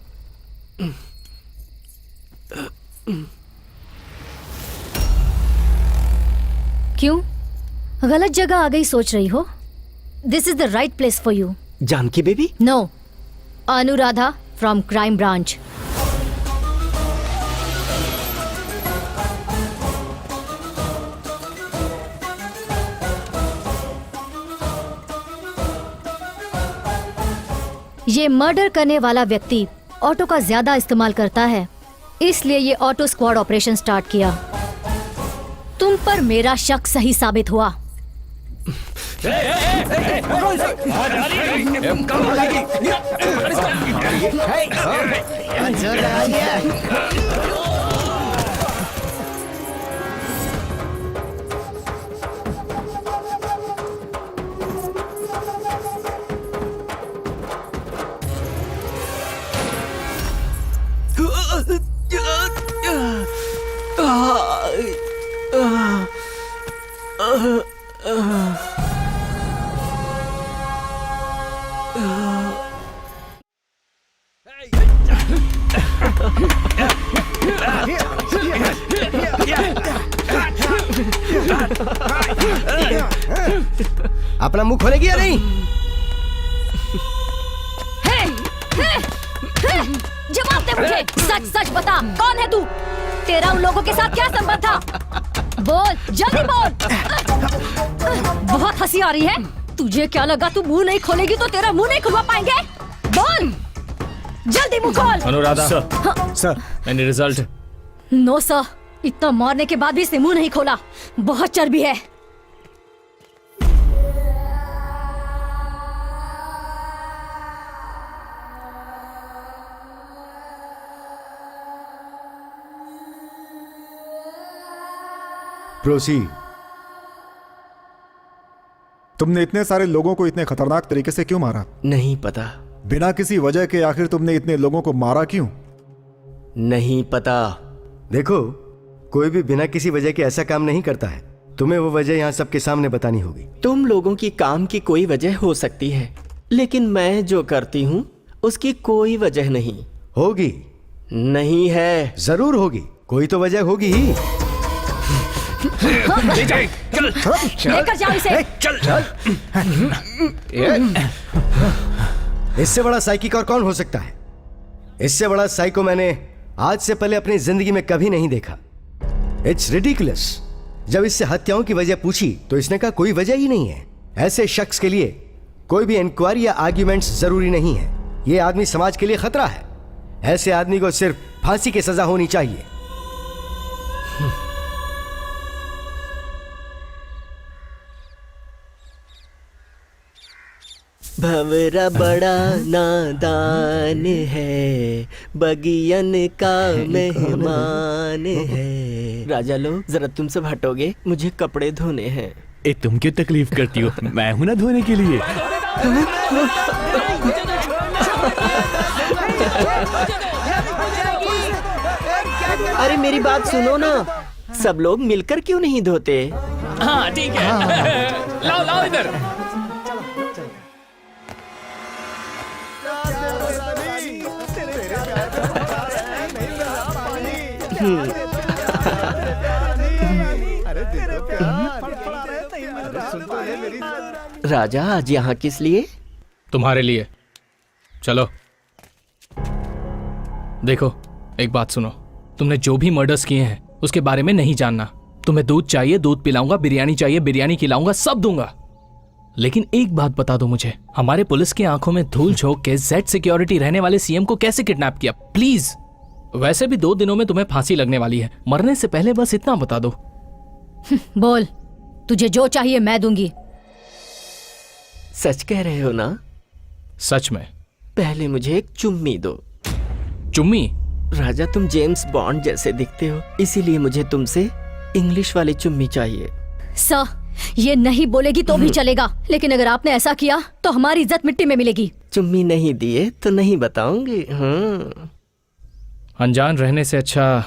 क्यों गलत जगह आ गई सोच रही हो? This is the right place for you. Janaki baby? No, Anuradha from crime branch. ये मर्डर करने वाला व्यक्ति ऑटो का ज्यादा इस्तेमाल करता है, इसलिए ये ऑटो स्क्वाड ऑपरेशन स्टार्ट किया। तुम पर मेरा शक सही साबित हुआ। अपना मुंह खोलेगी या नहीं? जवाब दे मुझे, सच सच बता, कौन है तू? तेरा उन लोगों के साथ क्या संबंध था? बोल, जल्दी बोल। बहुत हंसी आ रही है। तुझे क्या लगा तू मुंह नहीं खोलेगी तो तेरा मुंह नहीं खुलवा पाएंगे? बोल, जल्दी मुंह खोल। Anuradha sir, any result? No sir, इतना मारने के बाद भी इसने मुंह नहीं खोला। बहुत चर्बी है। प्रोसीड। तुमने इतने सारे लोगों को इतने खतरनाक तरीके से क्यों मारा? नहीं पता। बिना किसी वजह के आखिर तुमने इतने लोगों को मारा क्यों? नहीं पता। देखो, कोई भी बिना किसी वजह के ऐसा काम नहीं करता है। तुम्हें वो वजह यहाँ सबके सामने बतानी होगी। तुम लोगों की काम की कोई वजह हो सकती है, लेकिन मैं जो करती हूँ उसकी कोई वजह नहीं। होगी। नहीं है। जरूर होगी, कोई तो वजह होगी ही। लेकर जाओ इसे। चल। इससे बड़ा साइकिक और कौन हो सकता है? इससे बड़ा साइको मैंने आज से पहले अपनी जिंदगी में कभी नहीं देखा। It's ridiculous. जब इससे हत्याओं की वजह पूछी तो इसने कहा कोई वजह ही नहीं है। ऐसे शख्स के लिए कोई भी इंक्वायरी या आर्ग्यूमेंट्स जरूरी नहीं है। ये आदमी समाज के लिए खतरा है। ऐसे आदमी को सिर्फ फांसी की सजा होनी चाहिए। भंवरा बड़ा नादान है, बगियन का मेहमान है। राजा लोग, जरा तुम सब हटोगे, मुझे कपड़े धोने हैं। ए, तुम क्यों तकलीफ करती हो? मैं हूं ना धोने के लिए। अरे मेरी बात सुनो ना, सब लोग मिलकर क्यों नहीं धोते? हाँ ठीक है। लाओ इधर। राजा, आज यहाँ किस लिए? तुम्हारे लिए। चलो। देखो, एक बात सुनो, तुमने जो भी मर्डर्स किए हैं उसके बारे में नहीं जानना। तुम्हें दूध चाहिए, दूध पिलाऊंगा, बिरयानी चाहिए, बिरयानी खिलाऊंगा, सब दूंगा। लेकिन एक बात बता दो मुझे, हमारे पुलिस की आंखों में धूल झोंक के जेड सिक्योरिटी रहने वाले सीएम को कैसे किडनैप किया? प्लीज। वैसे भी 2 दिनों में तुम्हें फांसी लगने वाली है, मरने से पहले बस इतना बता दो। बोल, तुझे जो चाहिए मैं दूंगी। सच कह रहे हो ना? सच में। पहले मुझे एक चुम्मी दो। चुम्मी? राजा, तुम जेम्स बॉन्ड जैसे दिखते हो, इसीलिए मुझे तुमसे इंग्लिश वाली चुम्मी चाहिए। सर, ये नहीं बोलेगी तो भी चलेगा, लेकिन अगर आपने ऐसा किया तो हमारी इज्जत मिट्टी में मिलेगी। चुम्मी नहीं दिए तो नहीं बताऊंगी। हाँ। अनजान रहने से अच्छा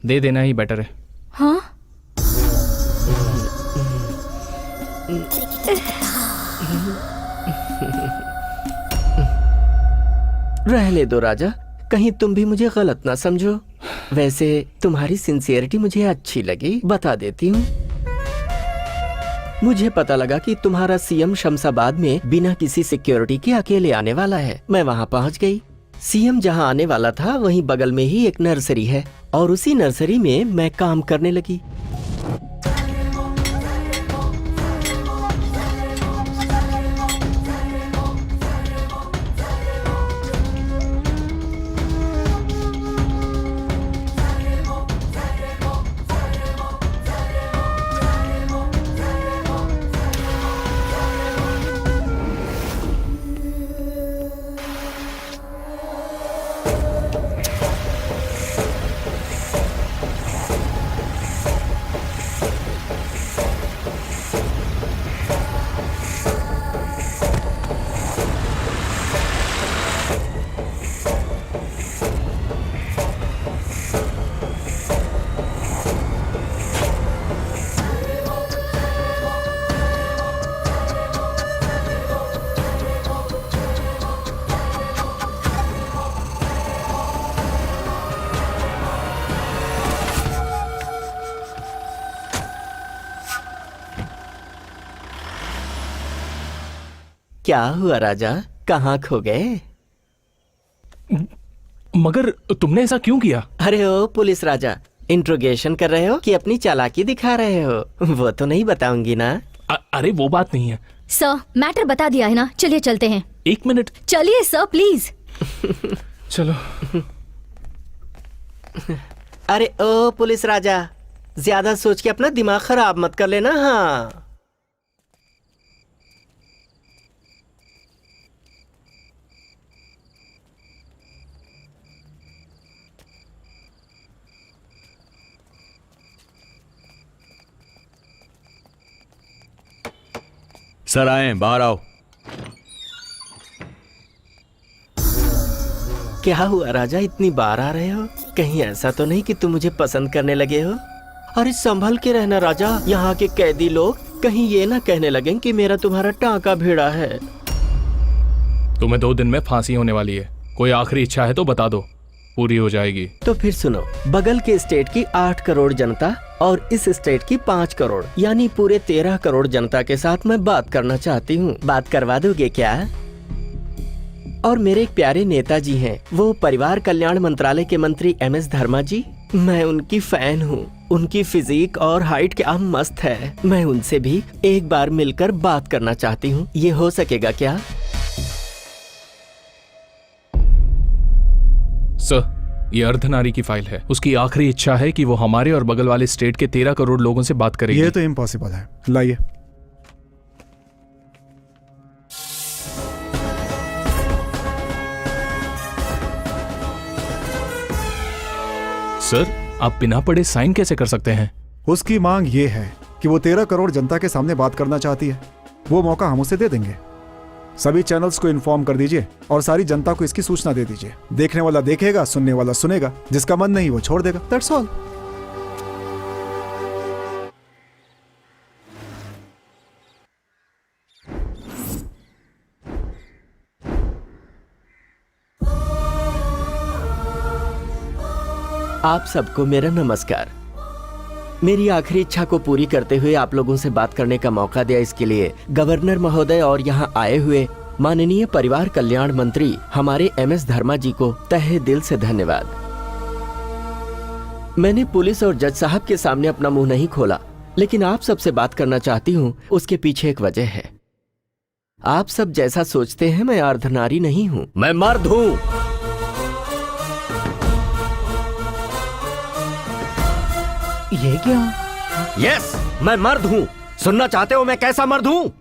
दे देना ही बेटर है। हाँ? रहने दो राजा, कहीं तुम भी मुझे गलत ना समझो। वैसे तुम्हारी सिंसियरिटी मुझे अच्छी लगी, बता देती हूँ। मुझे पता लगा कि तुम्हारा सीएम शमशाबाद में बिना किसी सिक्योरिटी के अकेले आने वाला है। मैं वहाँ पहुँच गई। सीएम जहाँ आने वाला था वहीं बगल में ही एक नर्सरी है और उसी नर्सरी में मैं काम करने लगी। क्या हुआ राजा, कहाँ खो गए? मगर तुमने ऐसा क्यों किया? अरे ओ पुलिस राजा, इंट्रोगेशन कर रहे हो कि अपनी चालाकी दिखा रहे हो? वो तो नहीं बताऊंगी ना। अरे वो बात नहीं है सर, मैटर बता दिया है ना, चलिए चलते हैं। 1 मिनट। चलिए सर प्लीज। चलो। अरे ओ पुलिस राजा, ज्यादा सोच के अपना दिमाग खराब मत कर लेना। हाँ, सर आए, बाहर आओ। क्या हुआ राजा, इतनी बार आ रहे हो? कहीं ऐसा तो नहीं कि तुम मुझे पसंद करने लगे हो? अरे संभल के रहना राजा, यहाँ के कैदी लोग कहीं ये ना कहने लगे कि मेरा तुम्हारा टांका भिड़ा है। तुम्हें 2 दिन में फांसी होने वाली है। कोई आखिरी इच्छा है तो बता दो, पूरी हो जाएगी। तो फिर सुनो, बगल के स्टेट की 8 करोड़ जनता और इस स्टेट की 5 करोड़ यानी पूरे 13 करोड़ जनता के साथ मैं बात करना चाहती हूँ। बात करवा दोगे क्या? और मेरे एक प्यारे नेताजी हैं, वो परिवार कल्याण मंत्रालय के मंत्री MS धर्मा जी। मैं उनकी फैन हूँ। उनकी फिजिक और हाइट क्या मस्त है। मैं उनसे भी एक बार मिलकर बात करना चाहती हूँ। ये हो सकेगा क्या? सर, ये अर्धनारी की फाइल है। उसकी आखिरी इच्छा है कि वो हमारे और बगल वाले स्टेट के 13 करोड़ लोगों से बात करेगी। ये तो इम्पॉसिबल है। लाइए। सर, आप बिना पढ़े साइन कैसे कर सकते हैं? उसकी मांग ये है कि वो 13 करोड़ जनता के सामने बात करना चाहती है। वो मौका हम उसे दे देंगे। सभी चैनल्स को इन्फॉर्म कर दीजिए और सारी जनता को इसकी सूचना दे दीजिए। देखने वाला देखेगा, सुनने वाला सुनेगा, जिसका मन नहीं वो छोड़ देगा। That's all. आप सबको मेरा नमस्कार। मेरी आखिरी इच्छा को पूरी करते हुए आप लोगों से बात करने का मौका दिया, इसके लिए गवर्नर महोदय और यहाँ आए हुए माननीय परिवार कल्याण मंत्री हमारे MS धर्मा जी को तहे दिल से धन्यवाद। मैंने पुलिस और जज साहब के सामने अपना मुंह नहीं खोला, लेकिन आप सबसे बात करना चाहती हूँ। उसके पीछे एक वजह है। आप सब जैसा सोचते हैं मैं अर्धनारी नहीं हूँ, मैं मर्द हूँ। ये क्या? यस, मैं मर्द हूँ। सुनना चाहते हो मैं कैसा मर्द हूँ?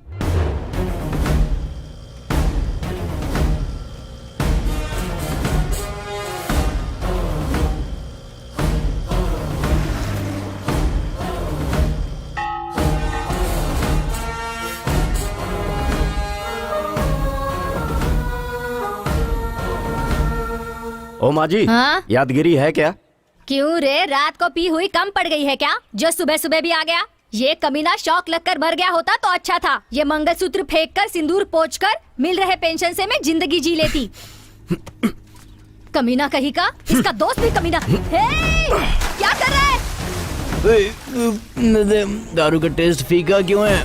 ओ माँ जी, हाँ? यादगिरी है क्या? क्यों रे, रात को पी हुई कम पड़ गई है क्या जो सुबह सुबह भी आ गया? ये कमीना शौक लगकर मर गया होता तो अच्छा था। ये मंगलसूत्र फेंक कर सिंदूर पोंछ कर मिल रहे पेंशन से मैं जिंदगी जी लेती। कमीना कहीं का, इसका दोस्त भी कमीना। हे, क्या कर रहा है? दारू का टेस्ट फीका क्यों है?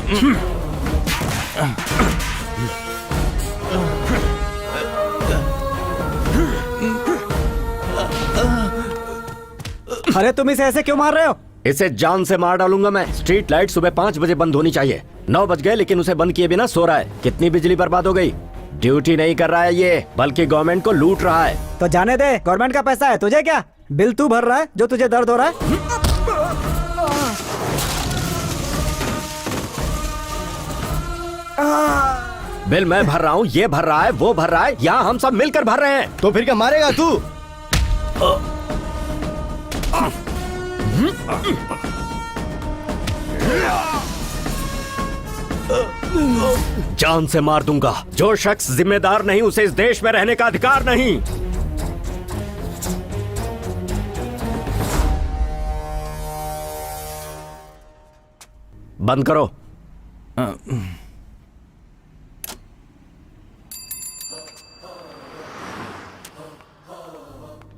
अरे तुम इसे ऐसे क्यों मार रहे हो? इसे जान से मार डालूंगा मैं। स्ट्रीट लाइट सुबह 5 बजे बंद होनी चाहिए। 9 बज गए लेकिन उसे बंद किए बिना सो रहा है। कितनी बिजली बर्बाद हो गई। ड्यूटी नहीं कर रहा है ये, बल्कि गवर्नमेंट को लूट रहा है। तो जाने दे, गवर्नमेंट का पैसा है, तुझे क्या? बिल तू भर रहा है जो तुझे दर्द हो रहा है। बिल मैं भर रहा हूँ, ये भर रहा है, वो भर रहा है, यहाँ हम सब मिलकर भर रहे हैं। तो फिर क्या मारेगा तू? जान से मार दूंगा। जो शख्स जिम्मेदार नहीं उसे इस देश में रहने का अधिकार नहीं। बंद करो।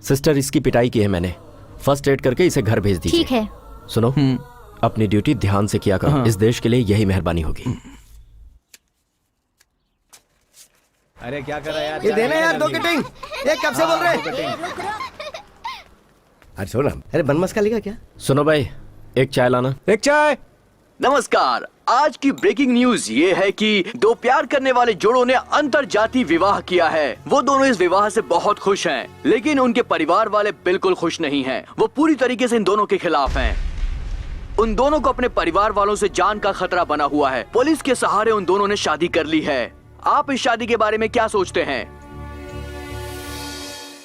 सिस्टर, इसकी पिटाई की है मैंने। फर्स्ट एड करके इसे घर भेज दीजिए। ठीक है। सुनो, अपनी ड्यूटी ध्यान से किया करो। इस देश के लिए यही मेहरबानी होगी। अरे क्या कर रहा है यार? ये देना यार 2 कटिंग। ये कब से बोल रहे हैं? अरे सुन, अरे बनमस का लिखा क्या? सुनो भाई, एक चाय लाना। एक चाय। नमस्कार। आज की ब्रेकिंग न्यूज ये है कि 2 प्यार करने वाले जोड़ों ने अंतरजातीय विवाह किया है। वो दोनों इस विवाह से बहुत खुश हैं, लेकिन उनके परिवार वाले बिल्कुल खुश नहीं हैं। वो पूरी तरीके से इन दोनों के खिलाफ हैं। उन दोनों को अपने परिवार वालों से जान का खतरा बना हुआ है। पुलिस के सहारे उन दोनों ने शादी कर ली है। आप इस शादी के बारे में क्या सोचते हैं?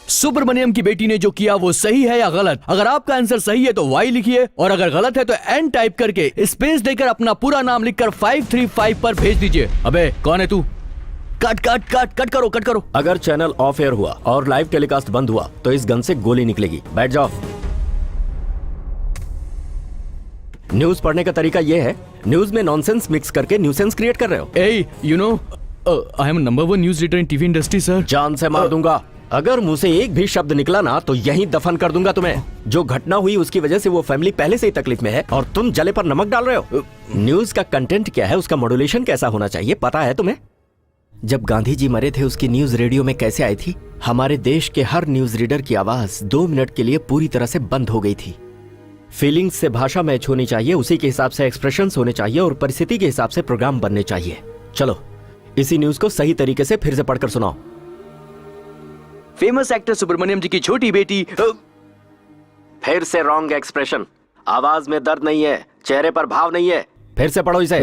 सुब्रमण्यम की बेटी ने जो किया वो सही है या गलत? अगर आपका आंसर सही है तो वाई लिखिए, और अगर गलत है तो एन टाइप करके स्पेस देकर अपना पूरा नाम लिखकर 535 पर भेज दीजिए। अबे कौन है तू? कट कट कट कट करो, कट करो। अगर चैनल ऑफ एयर हुआ और लाइव टेलीकास्ट बंद हुआ तो इस गन से गोली निकलेगी। बैठ जाओ। न्यूज पढ़ने का तरीका ये है, न्यूज में नॉनसेंस मिक्स करके न्यूसेंस क्रिएट कर रहे हो। Ah, you know, I am number 1 news reader in TV industry sir. जान से मार दूंगा। अगर मुंह से एक भी शब्द निकला ना तो यहीं दफन कर दूंगा तुम्हें। जो घटना हुई उसकी वजह से वो फैमिली पहले से ही तकलीफ में है और तुम जले पर नमक डाल रहे हो। न्यूज का कंटेंट क्या है, उसका मॉड्यूलेशन कैसा होना चाहिए पता है तुम्हें? जब गांधी जी मरे थे उसकी न्यूज रेडियो में कैसे आई थी? हमारे देश के हर न्यूज रीडर की आवाज 2 मिनट के लिए पूरी तरह से बंद हो गई थी। फीलिंग्स से भाषा मैच होनी चाहिए, उसी के हिसाब से एक्सप्रेशंस होने चाहिए और परिस्थिति के हिसाब से प्रोग्राम बनने चाहिए। चलो इसी न्यूज को सही तरीके से फिर से पढ़कर सुनाओ। फेमस एक्टर सुब्रमण्यम जी की छोटी बेटी। फिर से रॉन्ग एक्सप्रेशन। आवाज में दर्द नहीं है, चेहरे पर भाव नहीं है। फिर से पढ़ो इसे।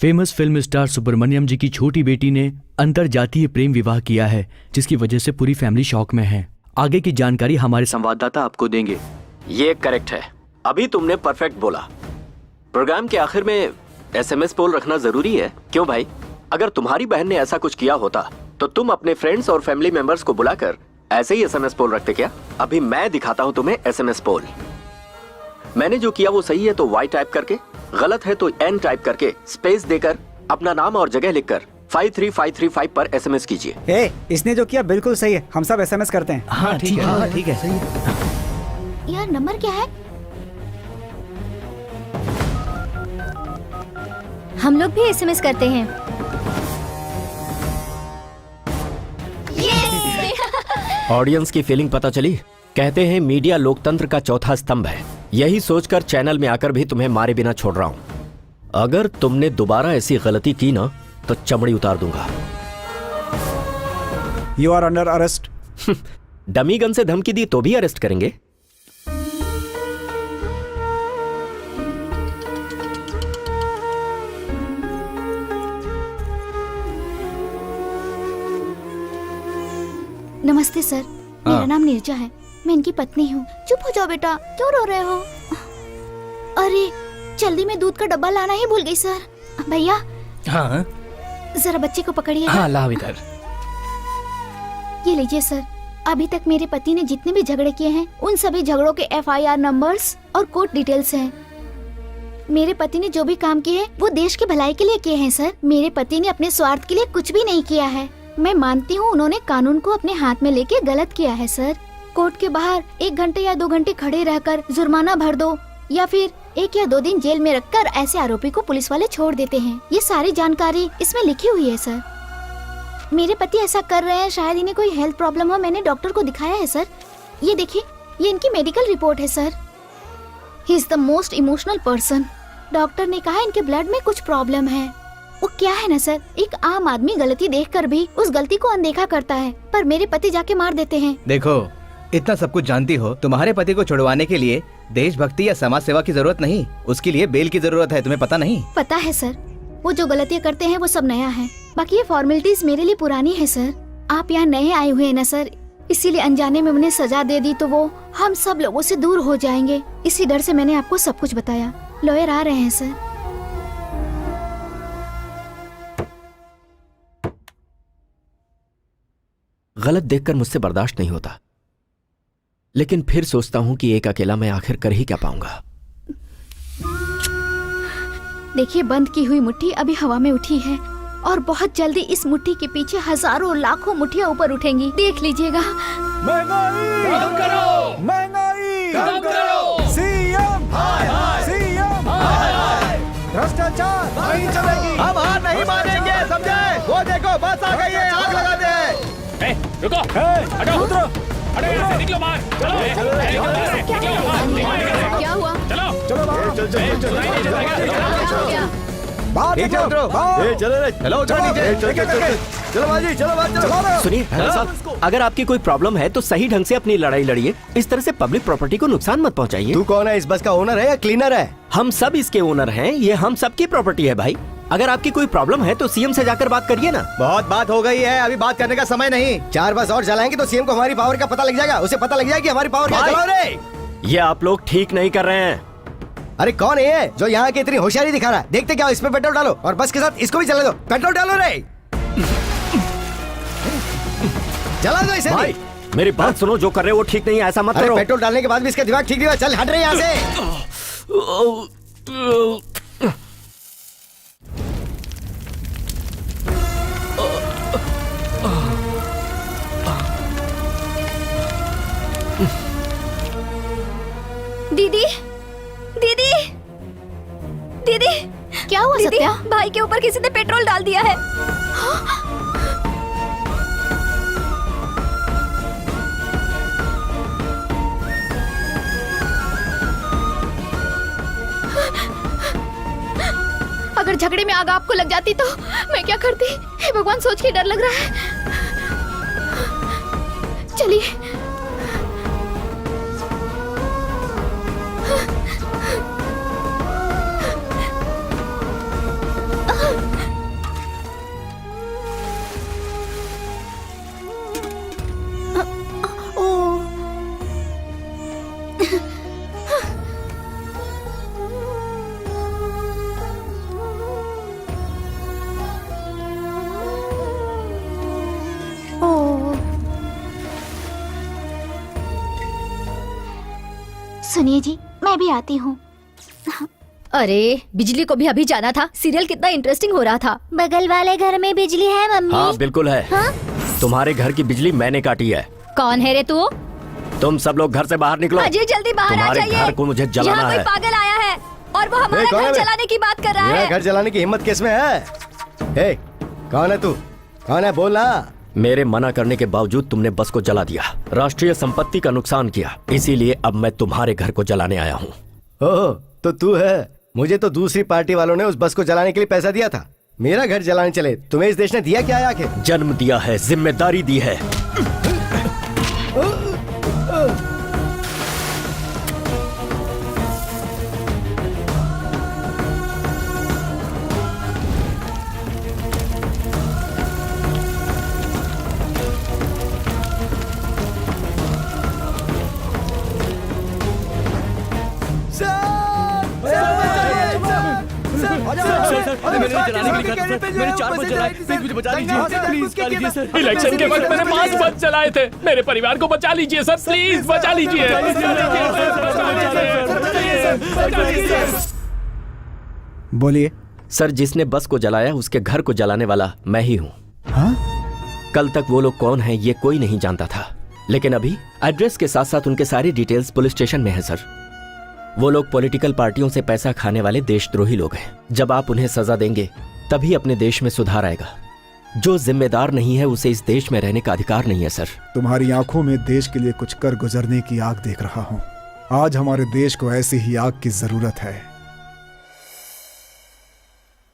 फेमस फिल्म स्टार सुब्रमण्यम जी की छोटी बेटी ने अंतरजातीय प्रेम विवाह किया है, जिसकी वजह से पूरी फैमिली शॉक में है। आगे की जानकारी हमारे संवाददाता आपको देंगे। ये करेक्ट है, अभी तुमने परफेक्ट बोला। प्रोग्राम के आखिर में SMS पोल रखना जरूरी है। क्यों भाई? अगर तुम्हारी बहन ने ऐसा कुछ किया होता तो तुम अपने फ्रेंड्स और फैमिली मेंबर्स को बुलाकर ऐसे ही SMS पोल रखते क्या? अभी मैं दिखाता हूं तुम्हें SMS पोल। मैंने जो किया वो सही है तो Y टाइप करके, गलत है तो N टाइप करके स्पेस देकर अपना नाम और जगह लिखकर 53535 पर SMS कीजिए। इसने जो किया बिल्कुल सही है, हम सब SMS करते हैं। हाँ ठीक है, ठीक है, सही है। यार नंबर क्या है? हम लोग भी SMS करते हैं। ऑडियंस की फीलिंग पता चली? कहते हैं मीडिया लोकतंत्र का चौथा स्तंभ है। यही सोचकर चैनल में आकर भी तुम्हें मारे बिना छोड़ रहा हूं। अगर तुमने दोबारा ऐसी गलती की ना तो चमड़ी उतार दूंगा। You are under arrest. Dummy gun से धमकी दी तो भी अरेस्ट करेंगे? नमस्ते सर, मेरा नाम नीरजा है। मैं इनकी पत्नी हूँ। चुप हो जाओ बेटा, क्यों रो रहे हो? अरे जल्दी में दूध का डब्बा लाना ही भूल गई सर। भैया हाँ जरा बच्चे को पकड़िए। हाँ लाओ इधर। ये लीजिए सर, अभी तक मेरे पति ने जितने भी झगड़े किए हैं उन सभी झगड़ों के FIR नंबर्स और कोर्ट डिटेल्स हैं। मेरे पति ने जो भी काम किए हैं वो देश की भलाई के लिए किए हैं सर। मेरे पति ने अपने स्वार्थ के लिए कुछ भी नहीं किया है। मैं मानती हूँ उन्होंने कानून को अपने हाथ में लेके गलत किया है सर। कोर्ट के बाहर 1 घंटे या 2 घंटे खड़े रहकर जुर्माना भर दो या फिर 1 या 2 दिन जेल में रखकर ऐसे आरोपी को पुलिस वाले छोड़ देते हैं। ये सारी जानकारी इसमें लिखी हुई है सर। मेरे पति ऐसा कर रहे हैं, शायद इन्हें कोई हेल्थ प्रॉब्लम हो। मैंने डॉक्टर को दिखाया है सर। ये देखिए, ये इनकी मेडिकल रिपोर्ट है sir. He is the most emotional person. Doctor ने कहा इनके ब्लड में कुछ प्रॉब्लम है। वो क्या है ना सर, एक आम आदमी गलती देखकर भी उस गलती को अनदेखा करता है, पर मेरे पति जाके मार देते हैं। देखो, इतना सब कुछ जानती हो, तुम्हारे पति को छुड़वाने के लिए देशभक्ति या समाज सेवा की जरूरत नहीं, उसके लिए बेल की जरूरत है। तुम्हें पता नहीं? पता है सर, वो जो गलतियाँ करते हैं वो सब नया है, बाकी ये फॉर्मेलिटीज मेरे लिए पुरानी है सर। आप यहाँ नए आए हुए हैं ना सर, इसीलिए अनजाने में उन्हें सजा दे दी तो वो हम सब लोगों से दूर हो जाएंगे। इसी डर से मैंने आपको सब कुछ बताया। लॉयर आ रहे हैं सर। गलत देखकर मुझसे बर्दाश्त नहीं होता, लेकिन फिर सोचता हूं कि एक अकेला मैं आखिर कर ही क्या पाऊंगा। देखिए, बंद की हुई मुट्ठी अभी हवा में उठी है और बहुत जल्दी इस मुट्ठी के पीछे हजारों लाखों मुट्ठियां ऊपर उठेंगी। देख लीजिएगा। महंगाई कम करो, महंगाई कम करो, सीएम हाय हाय, सीएम हाय हाय, भ्रष्टाचार नहीं चलेगी, हम हार नहीं मानेंगे, समझे? वो देखो, बस आ गई है, आग लगा दे। रुको, हटो, उतरो, अरे यहाँ से निकलो बाहर, चलो, क्या हुआ? चलो, चलो सुनिए साहब, अगर आपकी कोई प्रॉब्लम है तो सही ढंग से अपनी लड़ाई लड़िए। इस तरह से पब्लिक प्रॉपर्टी को नुकसान मत पहुंचाइए। तू कौन है? इस बस का ओनर है या क्लीनर है? हम सब इसके ओनर हैं, ये हम सबकी प्रॉपर्टी है भाई। अगर आपकी कोई प्रॉब्लम है तो सीएम से जाकर बात करिए ना। बहुत बात हो गई है, अभी बात करने का समय नहीं। 4 बस और जलाएंगे तो सीएम को हमारी पावर का पता लग जाएगा, उसे पता लग जाएगा कि हमारी पावर क्या है। चलाओ रे। ये आप लोग ठीक नहीं कर रहे हैं। अरे कौन है ये जो यहाँ की इतनी होशियारी दिखा रहा है? देखते क्या, इसमें पेट्रोल डालो और बस के साथ इसको भी चला दो। पेट्रोल डालो रे, जला दो इसे। भाई मेरी बात सुनो, जो कर रहे हो वो ठीक नहीं है, ऐसा मत करो। पेट्रोल डालने के बाद भी इसका दिमाग ठीक नहीं हुआ। चल हट रहे यहाँ से। दीदी, दीदी, दीदी, क्या हुआ सत्या? भाई के ऊपर किसी ने पेट्रोल डाल दिया है। अगर झगड़े में आग आपको लग जाती तो मैं क्या करती? हे भगवान, सोच के डर लग रहा है। चलिए। सुनिए जी, मैं भी आती हूँ। अरे बिजली को भी अभी जाना था। सीरियल कितना इंटरेस्टिंग हो रहा था। बगल वाले घर में बिजली है मम्मी? हाँ बिल्कुल है। हाँ? तुम्हारे घर की बिजली मैंने काटी है। कौन है रे तू? तुम सब लोग घर से बाहर निकलो। अजय जल्दी बाहर आ तुम्हारे जाइए। घर को मुझे जलाना यहाँ है। कोई पागल आया है और वो हमारा घर जलाने की बात कर रहा है। घर जलाने की हिम्मत किसमें है? हे, कौन है तू? कौन है? बोलना। मेरे मना करने के बावजूद तुमने बस को जला दिया, राष्ट्रीय संपत्ति का नुकसान किया, इसीलिए अब मैं तुम्हारे घर को जलाने आया हूँ। ओह, तो तू है। मुझे तो दूसरी पार्टी वालों ने उस बस को जलाने के लिए पैसा दिया था। मेरा घर जलाने चले। तुम्हें इस देश ने दिया क्या है आखिर? जन्म दिया है, जिम्मेदारी दी है। मैंने जलाने के लिए कहा था सर। मैंने 4 बजे जलाए। प्लीज मुझे बचा लीजिए, प्लीज बचा लीजिए सर। इलेक्शन के वक्त मैंने 5 बज जलाए थे। मेरे परिवार को बचा लीजिए सर, प्लीज बचा लीजिए। बोलिए। सर, जिसने बस को जलाया उसके घर को जलाने वाला मैं ही हूँ। हाँ? कल तक वो लोग कौन हैं ये कोई नहीं जानता था, लेकिन अभी एड्रेस के साथ साथ उनके सारी डिटेल्स पुलिस स्टेशन में है सर। वो लोग पॉलिटिकल पार्टियों से पैसा खाने वाले देशद्रोही लोग हैं। जब आप उन्हें सजा देंगे तभी अपने देश में सुधार आएगा। जो जिम्मेदार नहीं है उसे इस देश में रहने का अधिकार नहीं है सर। तुम्हारी आंखों में देश के लिए कुछ कर गुजरने की आग देख रहा हूँ। आज हमारे देश को ऐसी ही आग की जरूरत है।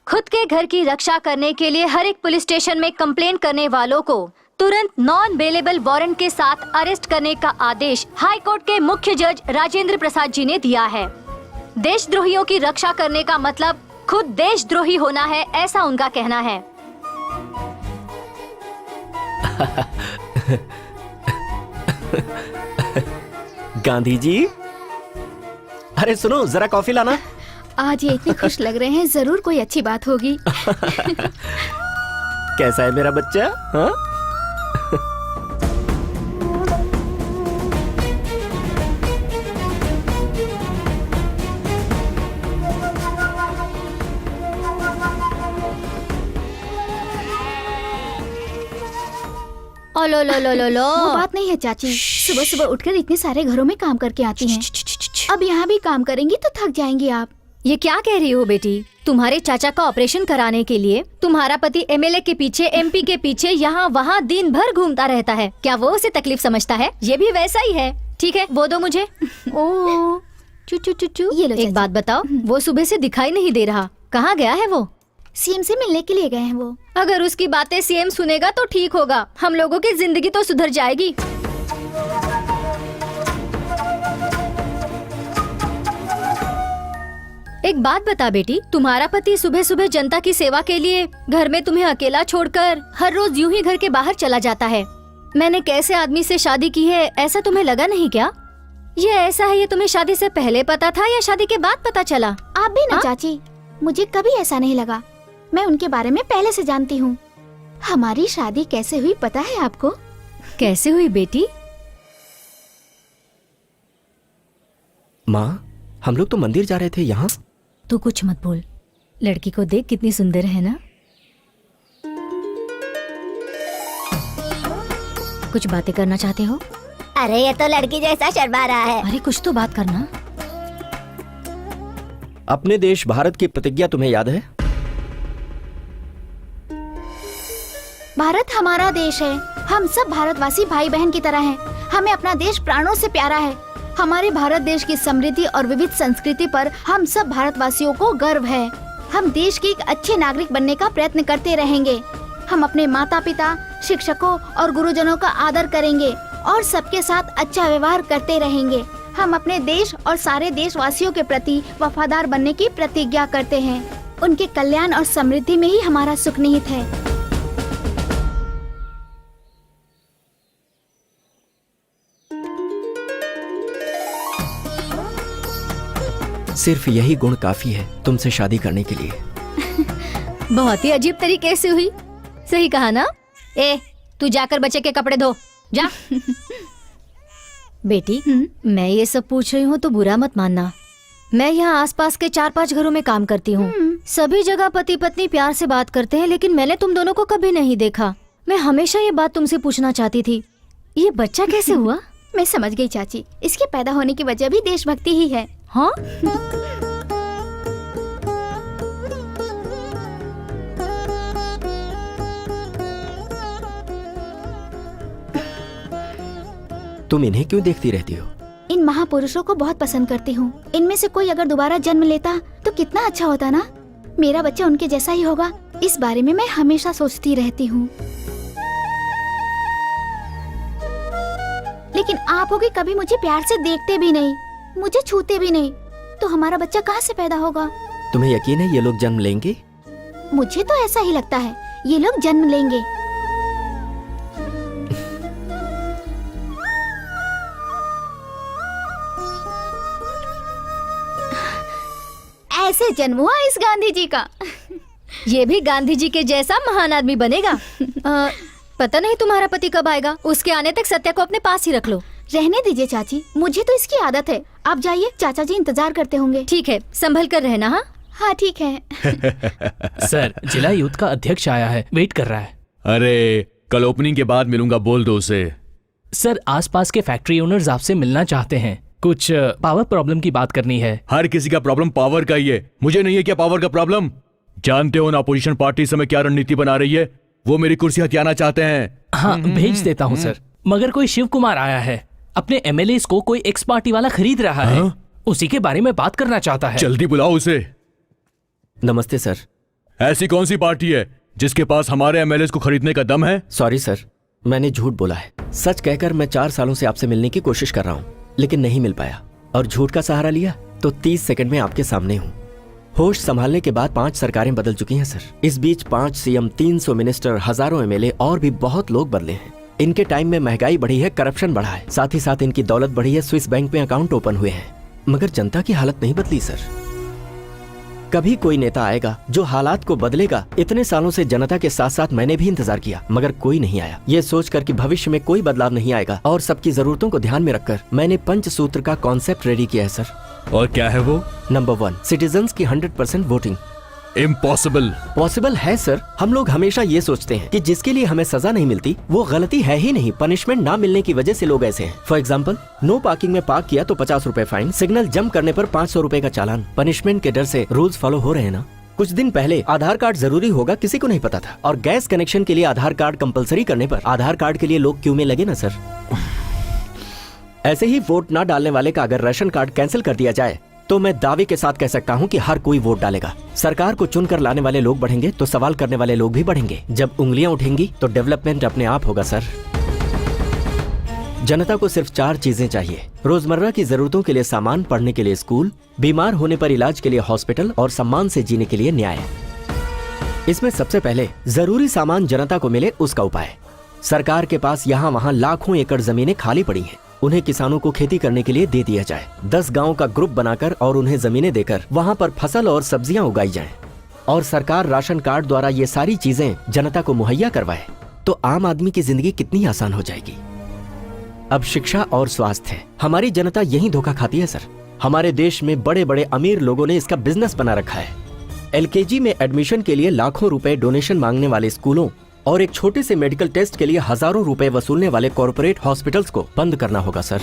खुद के घर की रक्षा करने के लिए हर एक पुलिस स्टेशन में कंप्लेंट करने वालों को तुरंत नॉन बेलेबल वारंट के साथ अरेस्ट करने का आदेश हाई कोर्ट के मुख्य जज राजेंद्र प्रसाद जी ने दिया है। देशद्रोहियों की रक्षा करने का मतलब खुद देशद्रोही होना है, ऐसा उनका कहना है। गांधी जी, अरे सुनो जरा कॉफी लाना। आज ये इतने खुश लग रहे हैं, जरूर कोई अच्छी बात होगी। कैसा है मेरा बच्चा? हाँ? ओ लो लो लो लो लो। वो बात नहीं है चाची, सुबह सुबह उठकर इतने सारे घरों में काम करके आती हैं। अब यहाँ भी काम करेंगी तो थक जाएंगी आप। ये क्या कह रही हो बेटी? तुम्हारे चाचा का ऑपरेशन कराने के लिए तुम्हारा पति एमएलए के पीछे, एमपी के पीछे, यहाँ वहाँ दिन भर घूमता रहता है। क्या वो उसे तकलीफ समझता है? ये भी वैसा ही है। ठीक है, वो दो मुझे। ओ चू चू चू चू। ये लो एक बात बताओ, वो सुबह से दिखाई नहीं दे रहा, कहाँ गया है वो? सीएम से मिलने के लिए गए हैं वो। अगर उसकी बातें सीएम सुनेगा तो ठीक होगा, हम लोगों की जिंदगी तो सुधर जाएगी। एक बात बता बेटी, तुम्हारा पति सुबह सुबह जनता की सेवा के लिए घर में तुम्हें अकेला छोड़कर हर रोज यूं ही घर के बाहर चला जाता है। मैंने कैसे आदमी से शादी की है, ऐसा तुम्हें लगा नहीं क्या? ये ऐसा है, ये तुम्हें शादी से पहले पता था या शादी के बाद पता चला? आप भी ना चाची, मुझे कभी ऐसा नहीं लगा। मैं उनके बारे में पहले से जानती हूँ। हमारी शादी कैसे हुई पता है आपको? कैसे हुई बेटी? माँ, हम लोग तो मंदिर जा रहे थे। यहाँ तू कुछ मत बोल, लड़की को देख कितनी सुंदर है ना। कुछ बातें करना चाहते हो? अरे ये तो लड़की जैसा शर्मा रहा है। अरे कुछ तो बात करना। अपने देश भारत की प्रतिज्ञा तुम्हें याद है? भारत हमारा देश है। हम सब भारतवासी भाई बहन की तरह हैं। हमें अपना देश प्राणों से प्यारा है। हमारे भारत देश की समृद्धि और विविध संस्कृति पर हम सब भारतवासियों को गर्व है। हम देश के एक अच्छे नागरिक बनने का प्रयत्न करते रहेंगे। हम अपने माता पिता, शिक्षकों और गुरुजनों का आदर करेंगे और सबके साथ अच्छा व्यवहार करते रहेंगे। हम अपने देश और सारे देशवासियों के प्रति वफादार बनने की प्रतिज्ञा करते हैं। उनके कल्याण और समृद्धि में ही हमारा सुख निहित है। सिर्फ यही गुण काफी है तुमसे शादी करने के लिए। बहुत ही अजीब तरीके से हुई। सही कहा ना? ए, तू जाकर बच्चे के कपड़े धो, जा। बेटी, मैं ये सब पूछ रही हूँ तो बुरा मत मानना। मैं यहाँ आसपास के 4-5 घरों में काम करती हूँ। सभी जगह पति पत्नी प्यार से बात करते हैं, लेकिन मैंने तुम दोनों को कभी नहीं देखा। मैं हमेशा ये बात तुमसे पूछना चाहती थी, ये बच्चा कैसे हुआ? मैं समझ गई चाची, इसके पैदा होने की वजह भी देशभक्ति ही है। हाँ? तुम इन्हें क्यों देखती रहती हो? इन महापुरुषों को बहुत पसंद करती हूँ। इनमें से कोई अगर दोबारा जन्म लेता तो कितना अच्छा होता ना। मेरा बच्चा उनके जैसा ही होगा, इस बारे में मैं हमेशा सोचती रहती हूँ। लेकिन आप होगे कभी मुझे प्यार से देखते भी नहीं, मुझे छूते भी नहीं, तो हमारा बच्चा कहाँ से पैदा होगा? तुम्हें यकीन है ये लोग जन्म लेंगे? मुझे तो ऐसा ही लगता है, ये लोग जन्म लेंगे। ऐसे जन्म हुआ इस गांधी जी का। ये भी गांधी जी के जैसा महान आदमी बनेगा। पता नहीं तुम्हारा पति कब आएगा, उसके आने तक सत्या को अपने पास ही रख लो। रहने दीजिए चाची, मुझे तो इसकी आदत है। आप जाइए, चाचा जी इंतजार करते होंगे। ठीक है, संभल कर रहना। हाँ हाँ ठीक है। सर, जिला यूथ का अध्यक्ष आया है, वेट कर रहा है। अरे कल ओपनिंग के बाद मिलूंगा, बोल दो उसे। सर, आसपास के फैक्ट्री ओनर्स आपसे मिलना चाहते हैं, कुछ पावर प्रॉब्लम की बात करनी है। हर किसी का प्रॉब्लम पावर का ही है, मुझे नहीं है क्या पावर का प्रॉब्लम? जानते हो ना अपोजिशन पार्टी समय क्या रणनीति बना रही है? वो मेरी कुर्सी हथियाना चाहते हैं। हाँ, भेज देता हूँ सर। मगर कोई शिव कुमार आया है, अपने एमएलए को कोई एक्स पार्टी वाला खरीद रहा है। उसी के बारे में बात करना चाहता है। जल्दी बुलाओ उसे। नमस्ते सर। ऐसी कौन सी पार्टी है जिसके पास हमारे एमएलए को खरीदने का दम है? सॉरी सर, मैंने झूठ बोला है। सच कहकर मैं 4 सालों से आपसे मिलने की कोशिश कर रहा हूँ, लेकिन नहीं मिल पाया, और झूठ का सहारा लिया तो 30 सेकंड में आपके सामने हूँ। होश संभालने के बाद 5 सरकारें बदल चुकी हैं सर। इस बीच 5 सीएम, 300 मिनिस्टर, हजारों एमएलए और भी बहुत लोग बदले हैं। इनके टाइम में महंगाई बढ़ी है, करप्शन बढ़ा है, साथ ही साथ इनकी दौलत बढ़ी है, स्विस बैंक में अकाउंट ओपन हुए हैं, मगर जनता की हालत नहीं बदली सर। कभी कोई नेता आएगा जो हालात को बदलेगा। इतने सालों से जनता के साथ साथ मैंने भी इंतजार किया, मगर कोई नहीं आया। ये सोचकर कि भविष्य में कोई बदलाव नहीं आएगा और सबकी जरूरतों को ध्यान में रखकर मैंने पंचसूत्र का कॉन्सेप्ट रेडी किया है सर। और क्या है वो? नंबर 1, सिटीजन्स की 100% वोटिंग। इम्पॉसिबल। पॉसिबल है सर। हम लोग हमेशा ये सोचते हैं कि जिसके लिए हमें सजा नहीं मिलती वो गलती है ही नहीं, पनिशमेंट ना मिलने की वजह से लोग ऐसे हैं। फॉर एग्जाम्पल, नो पार्किंग में पार्क किया तो 50 रुपए फाइन, सिग्नल जंप करने पर 500 रुपए का चालान। पनिशमेंट के डर से रूल्स फॉलो हो रहे हैं ना? कुछ दिन पहले आधार कार्ड जरूरी होगा किसी को नहीं पता था, और गैस कनेक्शन के लिए आधार कार्ड कंपलसरी करने पर आधार कार्ड के लिए लोग क्यू में लगे ना सर। ऐसे ही वोट ना डालने वाले का अगर राशन कार्ड कैंसिल कर दिया जाए तो मैं दावे के साथ कह सकता हूं कि हर कोई वोट डालेगा। सरकार को चुनकर लाने वाले लोग बढ़ेंगे तो सवाल करने वाले लोग भी बढ़ेंगे। जब उंगलियां उठेंगी तो डेवलपमेंट अपने आप होगा सर। जनता को सिर्फ 4 चीजें चाहिए: रोजमर्रा की जरूरतों के लिए सामान, पढ़ने के लिए स्कूल, बीमार होने पर इलाज के लिए हॉस्पिटल और सम्मान से जीने के लिए न्याय। इसमें सबसे पहले जरूरी सामान जनता को मिले उसका उपाय। सरकार के पास यहाँ वहाँ लाखों एकड़ जमीनें खाली पड़ी हैं, उन्हें किसानों को खेती करने के लिए दे दिया जाए। 10 गांव का ग्रुप बनाकर और उन्हें जमीनें देकर वहां पर फसल और सब्जियां उगाई जाएं, और सरकार राशन कार्ड द्वारा ये सारी चीजें जनता को मुहैया करवाए तो आम आदमी की जिंदगी कितनी आसान हो जाएगी। अब शिक्षा और स्वास्थ्य, हमारी जनता यही धोखा खाती है सर। हमारे देश में बड़े बड़े अमीर लोगों ने इसका बिजनेस बना रखा है। LKG में एडमिशन के लिए लाखों रुपए डोनेशन मांगने वाले स्कूलों और एक छोटे से मेडिकल टेस्ट के लिए हजारों रुपए वसूलने वाले कॉर्पोरेट हॉस्पिटल्स को बंद करना होगा सर।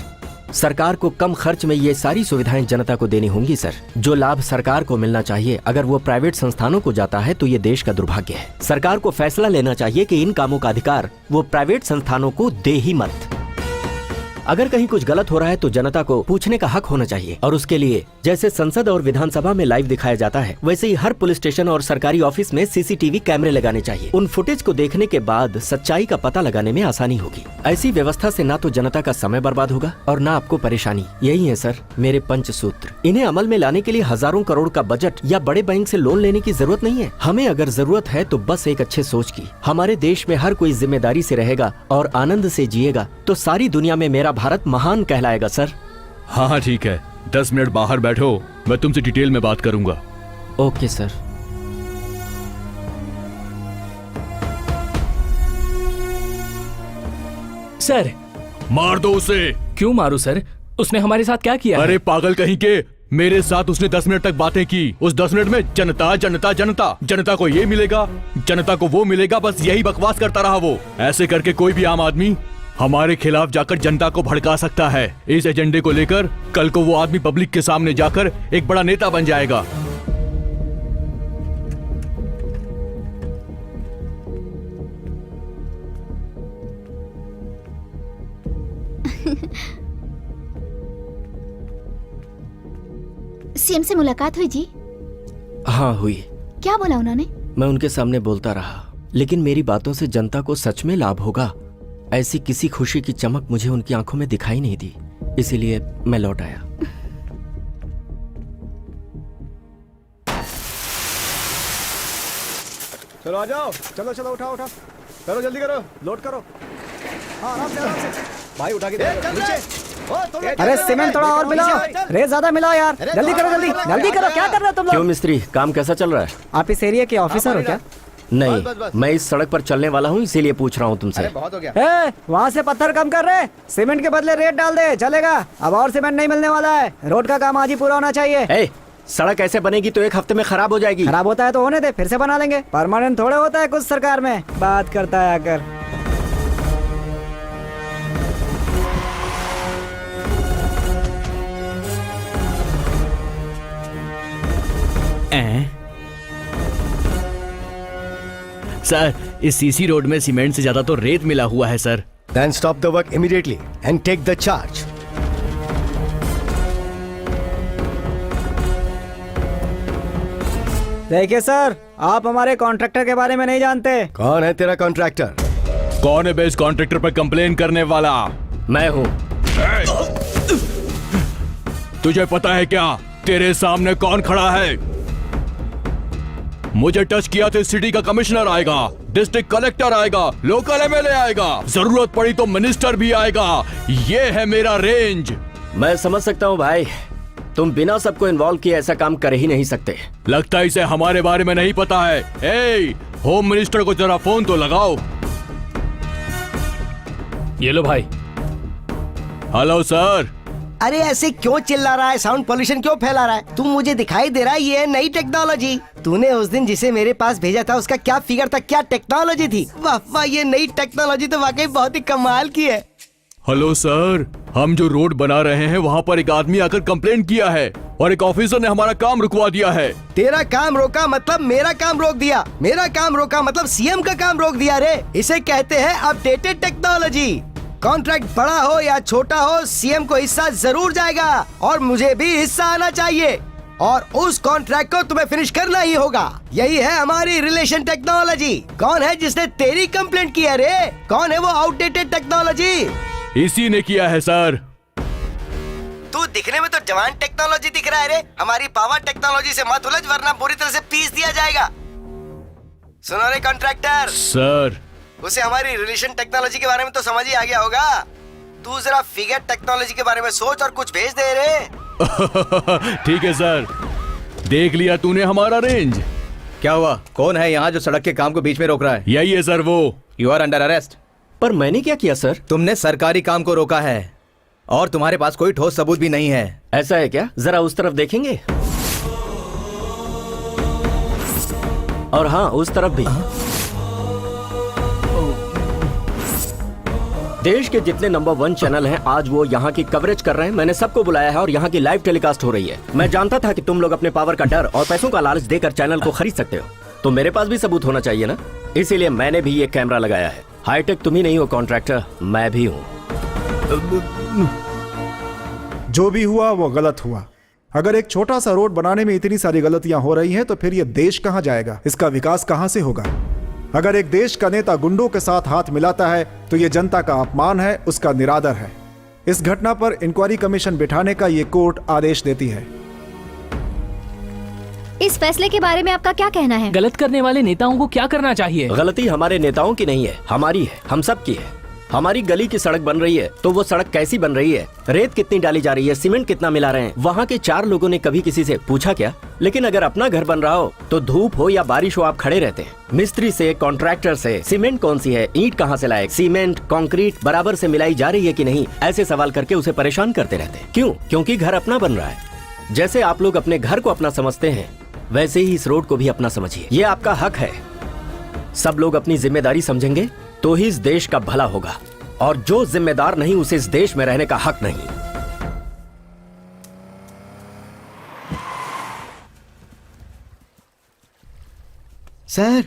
सरकार को कम खर्च में ये सारी सुविधाएं जनता को देनी होंगी सर। जो लाभ सरकार को मिलना चाहिए अगर वो प्राइवेट संस्थानों को जाता है तो ये देश का दुर्भाग्य है। सरकार को फैसला लेना चाहिए कि इन कामों का अधिकार वो प्राइवेट संस्थानों को दे ही मत। अगर कहीं कुछ गलत हो रहा है तो जनता को पूछने का हक होना चाहिए, और उसके लिए जैसे संसद और विधानसभा में लाइव दिखाया जाता है वैसे ही हर पुलिस स्टेशन और सरकारी ऑफिस में CCTV कैमरे लगाने चाहिए। उन फुटेज को देखने के बाद सच्चाई का पता लगाने में आसानी होगी। ऐसी व्यवस्था से ना तो जनता का समय बर्बाद होगा और ना आपको परेशानी। यही है सर मेरे पंचसूत्र। इन्हें अमल में लाने के लिए हजारों करोड़ का बजट या बड़े बैंक से लोन लेने की जरूरत नहीं है। हमें अगर जरूरत है तो बस एक अच्छे सोच की। हमारे देश में हर कोई जिम्मेदारी से रहेगा और आनंद से जिएगा तो सारी दुनिया में मेरा भारत महान कहलाएगा सर। हाँ ठीक है, 10 मिनट बाहर बैठो, मैं तुमसे डिटेल में बात करूंगा। Okay sir. सर मार दो उसे। क्यों मारू सर? उसने हमारे साथ क्या किया? अरे पागल कहीं के, मेरे साथ उसने 10 मिनट तक बातें की। उस 10 मिनट में जनता जनता जनता, जनता को ये मिलेगा, जनता को वो मिलेगा, बस यही बकवास करता रहा वो। ऐसे करके कोई भी आम आदमी हमारे खिलाफ जाकर जनता को भड़का सकता है। इस एजेंडे को लेकर कल को वो आदमी पब्लिक के सामने जाकर एक बड़ा नेता बन जाएगा। सीएम से मुलाकात हुई जी? हाँ हुई। क्या बोला उन्होंने? मैं उनके सामने बोलता रहा, लेकिन मेरी बातों से जनता को सच में लाभ होगा ऐसी किसी खुशी की चमक मुझे उनकी आंखों में दिखाई नहीं दी, इसीलिए मैं लौट आया। चलो आ जाओ, चलो चलो उठाओ उठाओ, करो जल्दी करो, लोड करो। हाँ आराम से भाई, उठा के दे नीचे। अरे सीमेंट थोड़ा और मिलाओ, रेत ज्यादा मिलाओ यार, जल्दी करो जल्दी जल्दी करो, क्या कर रहे हो तुम क्यों लोग? मिस्त्री, काम कैसा चल रहा है? आप इस एरिया के ऑफिसर हो क्या? नहीं, मैं इस सड़क पर चलने वाला हूँ, इसीलिए पूछ रहा हूँ तुमसे। वहाँ से पत्थर कम कर रहे, सीमेंट के बदले रेत डाल दे, चलेगा? अब और सीमेंट नहीं मिलने वाला है, रोड का काम आज ही पूरा होना चाहिए। सड़क ऐसे बनेगी तो 1 हफ्ते में खराब हो जाएगी। खराब होता है तो होने दे, फिर से बना लेंगे। परमानेंट थोड़े होता है कुछ सरकार में, बात करता है आकर। सर, इस सीसी रोड में सीमेंट से ज्यादा तो रेत मिला हुआ है sir. Then stop the work immediately and take the charge. देखिए सर, आप हमारे कॉन्ट्रैक्टर के बारे में नहीं जानते। कौन है तेरा कॉन्ट्रैक्टर? कौन है बेस कॉन्ट्रैक्टर पर कंप्लेन करने वाला? मैं हूँ। तुझे पता है क्या तेरे सामने कौन खड़ा है? मुझे टच किया तो सिटी का कमिश्नर आएगा, डिस्ट्रिक्ट कलेक्टर आएगा, लोकल एमएलए आएगा, जरूरत पड़ी तो मिनिस्टर भी आएगा। ये है मेरा रेंज। मैं समझ सकता हूँ भाई, तुम बिना सबको इन्वॉल्व किए ऐसा काम कर ही नहीं सकते। लगता है इसे हमारे बारे में नहीं पता है। होम मिनिस्टर को जरा फोन तो लगाओ। ये लो भाई। Hello sir. अरे ऐसे क्यों चिल्ला रहा है? साउंड पोल्यूशन क्यों फैला रहा है? तुम मुझे दिखाई दे रहा है ये है नई टेक्नोलॉजी। तूने उस दिन जिसे मेरे पास भेजा था उसका क्या फिगर था, क्या टेक्नोलॉजी थी? वाह वाह, ये नई टेक्नोलॉजी तो वाकई बहुत ही कमाल की है। हेलो सर, हम जो रोड बना रहे हैं वहाँ पर एक आदमी आकर कंप्लेंट किया है और एक ऑफिसर ने हमारा काम रुकवा दिया है। तेरा काम रोका मतलब मेरा काम रोक दिया, मेरा काम रोका मतलब सीएम का काम रोक दिया रे। इसे कहते हैं अपडेटेड टेक्नोलॉजी। कॉन्ट्रैक्ट बड़ा हो या छोटा हो, सीएम को हिस्सा जरूर जाएगा और मुझे भी हिस्सा आना चाहिए और उस कॉन्ट्रैक्ट को तुम्हें फिनिश करना ही होगा। यही है हमारी रिलेशन टेक्नोलॉजी। कौन है जिसने तेरी कंप्लेंट की है रे? कौन है वो आउटडेटेड टेक्नोलॉजी? इसी ने किया है सर। तू दिखने में तो जवान टेक्नोलॉजी दिख रहा है रे। हमारी पावर टेक्नोलॉजी से मत उलझ वरना बुरी तरह से पीस दिया जाएगा। सुनो रे कॉन्ट्रैक्टर। सर, उसे हमारी रिलेशन टेक्नोलॉजी के बारे में तो समझ ही आ गया होगा। तू जरा फिगर टेक्नोलॉजी के बारे में सोच और कुछ भेज दे रे। ठीक है सर, देख लिया तूने हमारा रेंज। क्या हुआ? कौन है यहाँ जो सड़क के काम को बीच में रोक रहा है? यही है सर वो। You are under arrest. पर मैंने क्या किया सर? तुमने सरकारी काम को रोका है और तुम्हारे पास कोई ठोस सबूत भी नहीं है। ऐसा है क्या? जरा उस तरफ देखेंगे। और हाँ, उस तरफ भी। देश के जितने नंबर 1 चैनल हैं आज वो यहाँ की कवरेज कर रहे हैं। मैंने सबको बुलाया है और यहाँ की लाइव टेलीकास्ट हो रही है। मैं जानता था कि तुम लोग अपने पावर का डर और पैसों का लालच देकर चैनल को खरीद सकते हो, तो मेरे पास भी सबूत होना चाहिए ना। इसीलिए मैंने भी ये कैमरा लगाया है। हाईटेक तुम ही नहीं हो कॉन्ट्रैक्टर, मैं भी हूँ। जो भी हुआ वो गलत हुआ। अगर एक छोटा सा रोड बनाने में इतनी सारी गलतियां हो रही हैं तो फिर ये देश कहां जाएगा? इसका विकास कहां से होगा? अगर एक देश का नेता गुंडों के साथ हाथ मिलाता है तो ये जनता का अपमान है, उसका निरादर है। इस घटना पर इंक्वायरी कमीशन बिठाने का ये कोर्ट आदेश देती है। इस फैसले के बारे में आपका क्या कहना है? गलत करने वाले नेताओं को क्या करना चाहिए? गलती हमारे नेताओं की नहीं है, हमारी है, हम सब की है। हमारी गली की सड़क बन रही है तो वो सड़क कैसी बन रही है, रेत कितनी डाली जा रही है, सीमेंट कितना मिला रहे हैं, वहाँ के 4 लोगों ने कभी किसी से पूछा क्या? लेकिन अगर अपना घर बन रहा हो तो धूप हो या बारिश हो आप खड़े रहते हैं। मिस्त्री से, कॉन्ट्रैक्टर से सीमेंट कौन सी है, ईंट कहाँ से लाए, सीमेंट कंक्रीट बराबर से मिलाई जा रही है कि नहीं, ऐसे सवाल करके उसे परेशान करते रहते हैं। क्यों? क्योंकि घर अपना बन रहा है। जैसे आप लोग अपने घर को अपना समझते हैं वैसे ही इस रोड को भी अपना समझिए। ये आपका हक है। सब लोग अपनी जिम्मेदारी समझेंगे तो ही इस देश का भला होगा, और जो जिम्मेदार नहीं उसे इस देश में रहने का हक नहीं। सर।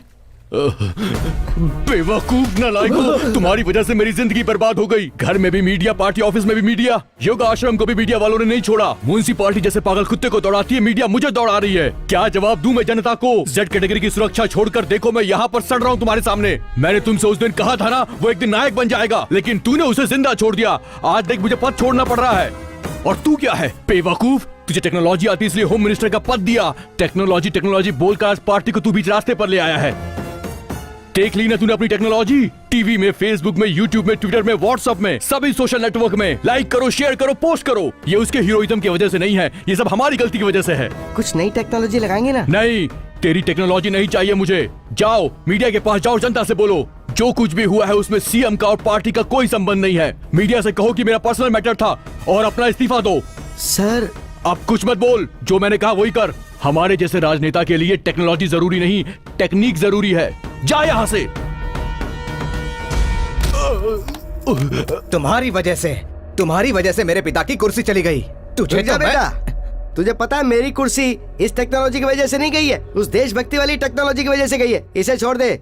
बेवकूफ नालायकों, तुम्हारी वजह से मेरी जिंदगी बर्बाद हो गई। घर में भी मीडिया, पार्टी ऑफिस में भी मीडिया, योगा आश्रम को भी मीडिया वालों ने नहीं छोड़ा। म्युनिसिपैलिटी जैसे पागल कुत्ते को दौड़ाती है मीडिया, मुझे दौड़ा रही है। क्या जवाब दूं मैं जनता को? जेड कैटेगरी की सुरक्षा छोड़कर देखो मैं यहाँ पर सड़ रहा हूँ तुम्हारे सामने। मैंने तुमसे उस दिन कहा था ना वो एक दिन नायक बन जाएगा, लेकिन तूने उसे जिंदा छोड़ दिया। आज देख मुझे पद छोड़ना पड़ रहा है। और तू क्या है बेवकूफ? तुझे टेक्नोलॉजी आती इसलिए होम मिनिस्टर का पद दिया। टेक्नोलॉजी टेक्नोलॉजी बोलकर आज पार्टी को तू बीच रास्ते पर ले आया है। देख ली ना तूने अपनी टेक्नोलॉजी? टीवी में, फेसबुक में, यूट्यूब में, ट्विटर में, व्हाट्सएप में, सभी सोशल नेटवर्क में लाइक करो, शेयर करो, पोस्ट करो। ये उसके हीरोइज्म की वजह से नहीं है, ये सब हमारी गलती की वजह से है। कुछ नई टेक्नोलॉजी लगाएंगे ना? नहीं, तेरी टेक्नोलॉजी नहीं चाहिए मुझे। जाओ मीडिया के पास जाओ, जनता से बोलो जो कुछ भी हुआ है उसमें सीएम का और पार्टी का कोई संबंध नहीं है। मीडिया से कहो कि मेरा पर्सनल मैटर था और अपना इस्तीफा दो। सर अब कुछ मत बोल, जो मैंने कहा वही कर। हमारे जैसे राजनेता के लिए टेक्नोलॉजी जरूरी नहीं, टेक्निक जरूरी है। जा यहाँ से। तुम्हारी वजह से मेरे पिता की कुर्सी चली गई। तुझे रुक जा बेटा, तुझे पता है मेरी कुर्सी इस टेक्नोलॉजी की वजह से नहीं गई है, उस देशभक्ति वाली टेक्नोलॉजी की वजह से गई है। इसे छोड़ दे।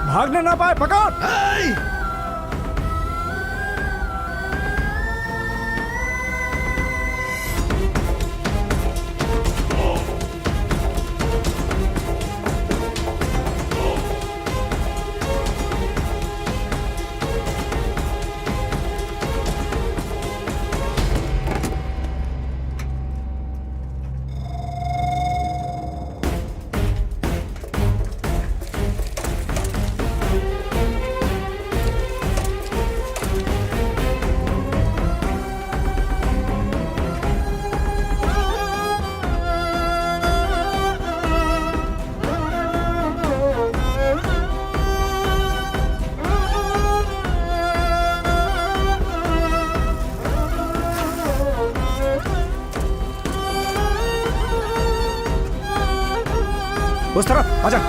भागने ना पाए, पकड़। उस तरफ आजा।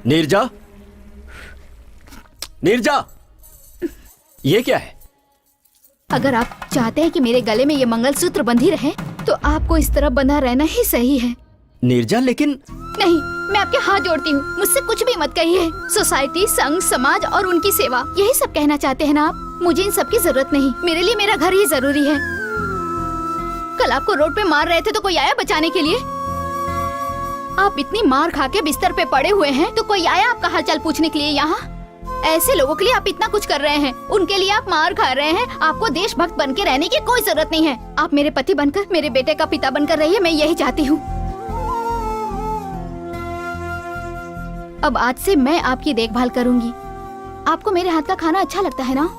नीरजा, नीरजा, ये क्या है? अगर आप चाहते हैं कि मेरे गले में ये मंगलसूत्र बंधी रहे तो आपको इस तरह बंधा रहना ही सही है। नीरजा, लेकिन नहीं, मैं आपके हाथ जोड़ती हूँ, मुझसे कुछ भी मत कहिए। सोसाइटी, संघ, समाज और उनकी सेवा, यही सब कहना चाहते हैं ना आप? मुझे इन सब की जरूरत नहीं, मेरे लिए मेरा घर ही जरूरी है। कल आपको रोड पे मार रहे थे तो कोई आया बचाने के लिए? आप इतनी मार खा के बिस्तर पे पड़े हुए हैं तो कोई आया आपका हालचाल पूछने के लिए यहाँ? ऐसे लोगों के लिए आप इतना कुछ कर रहे हैं, उनके लिए आप मार खा रहे हैं। आपको देशभक्त बन के रहने की कोई जरूरत नहीं है। आप मेरे पति बनकर, मेरे बेटे का पिता बनकर रहिए, मैं यही चाहती हूँ। अब आज से मैं आपकी देखभाल करूंगी। आपको मेरे हाथ का खाना अच्छा लगता है ना?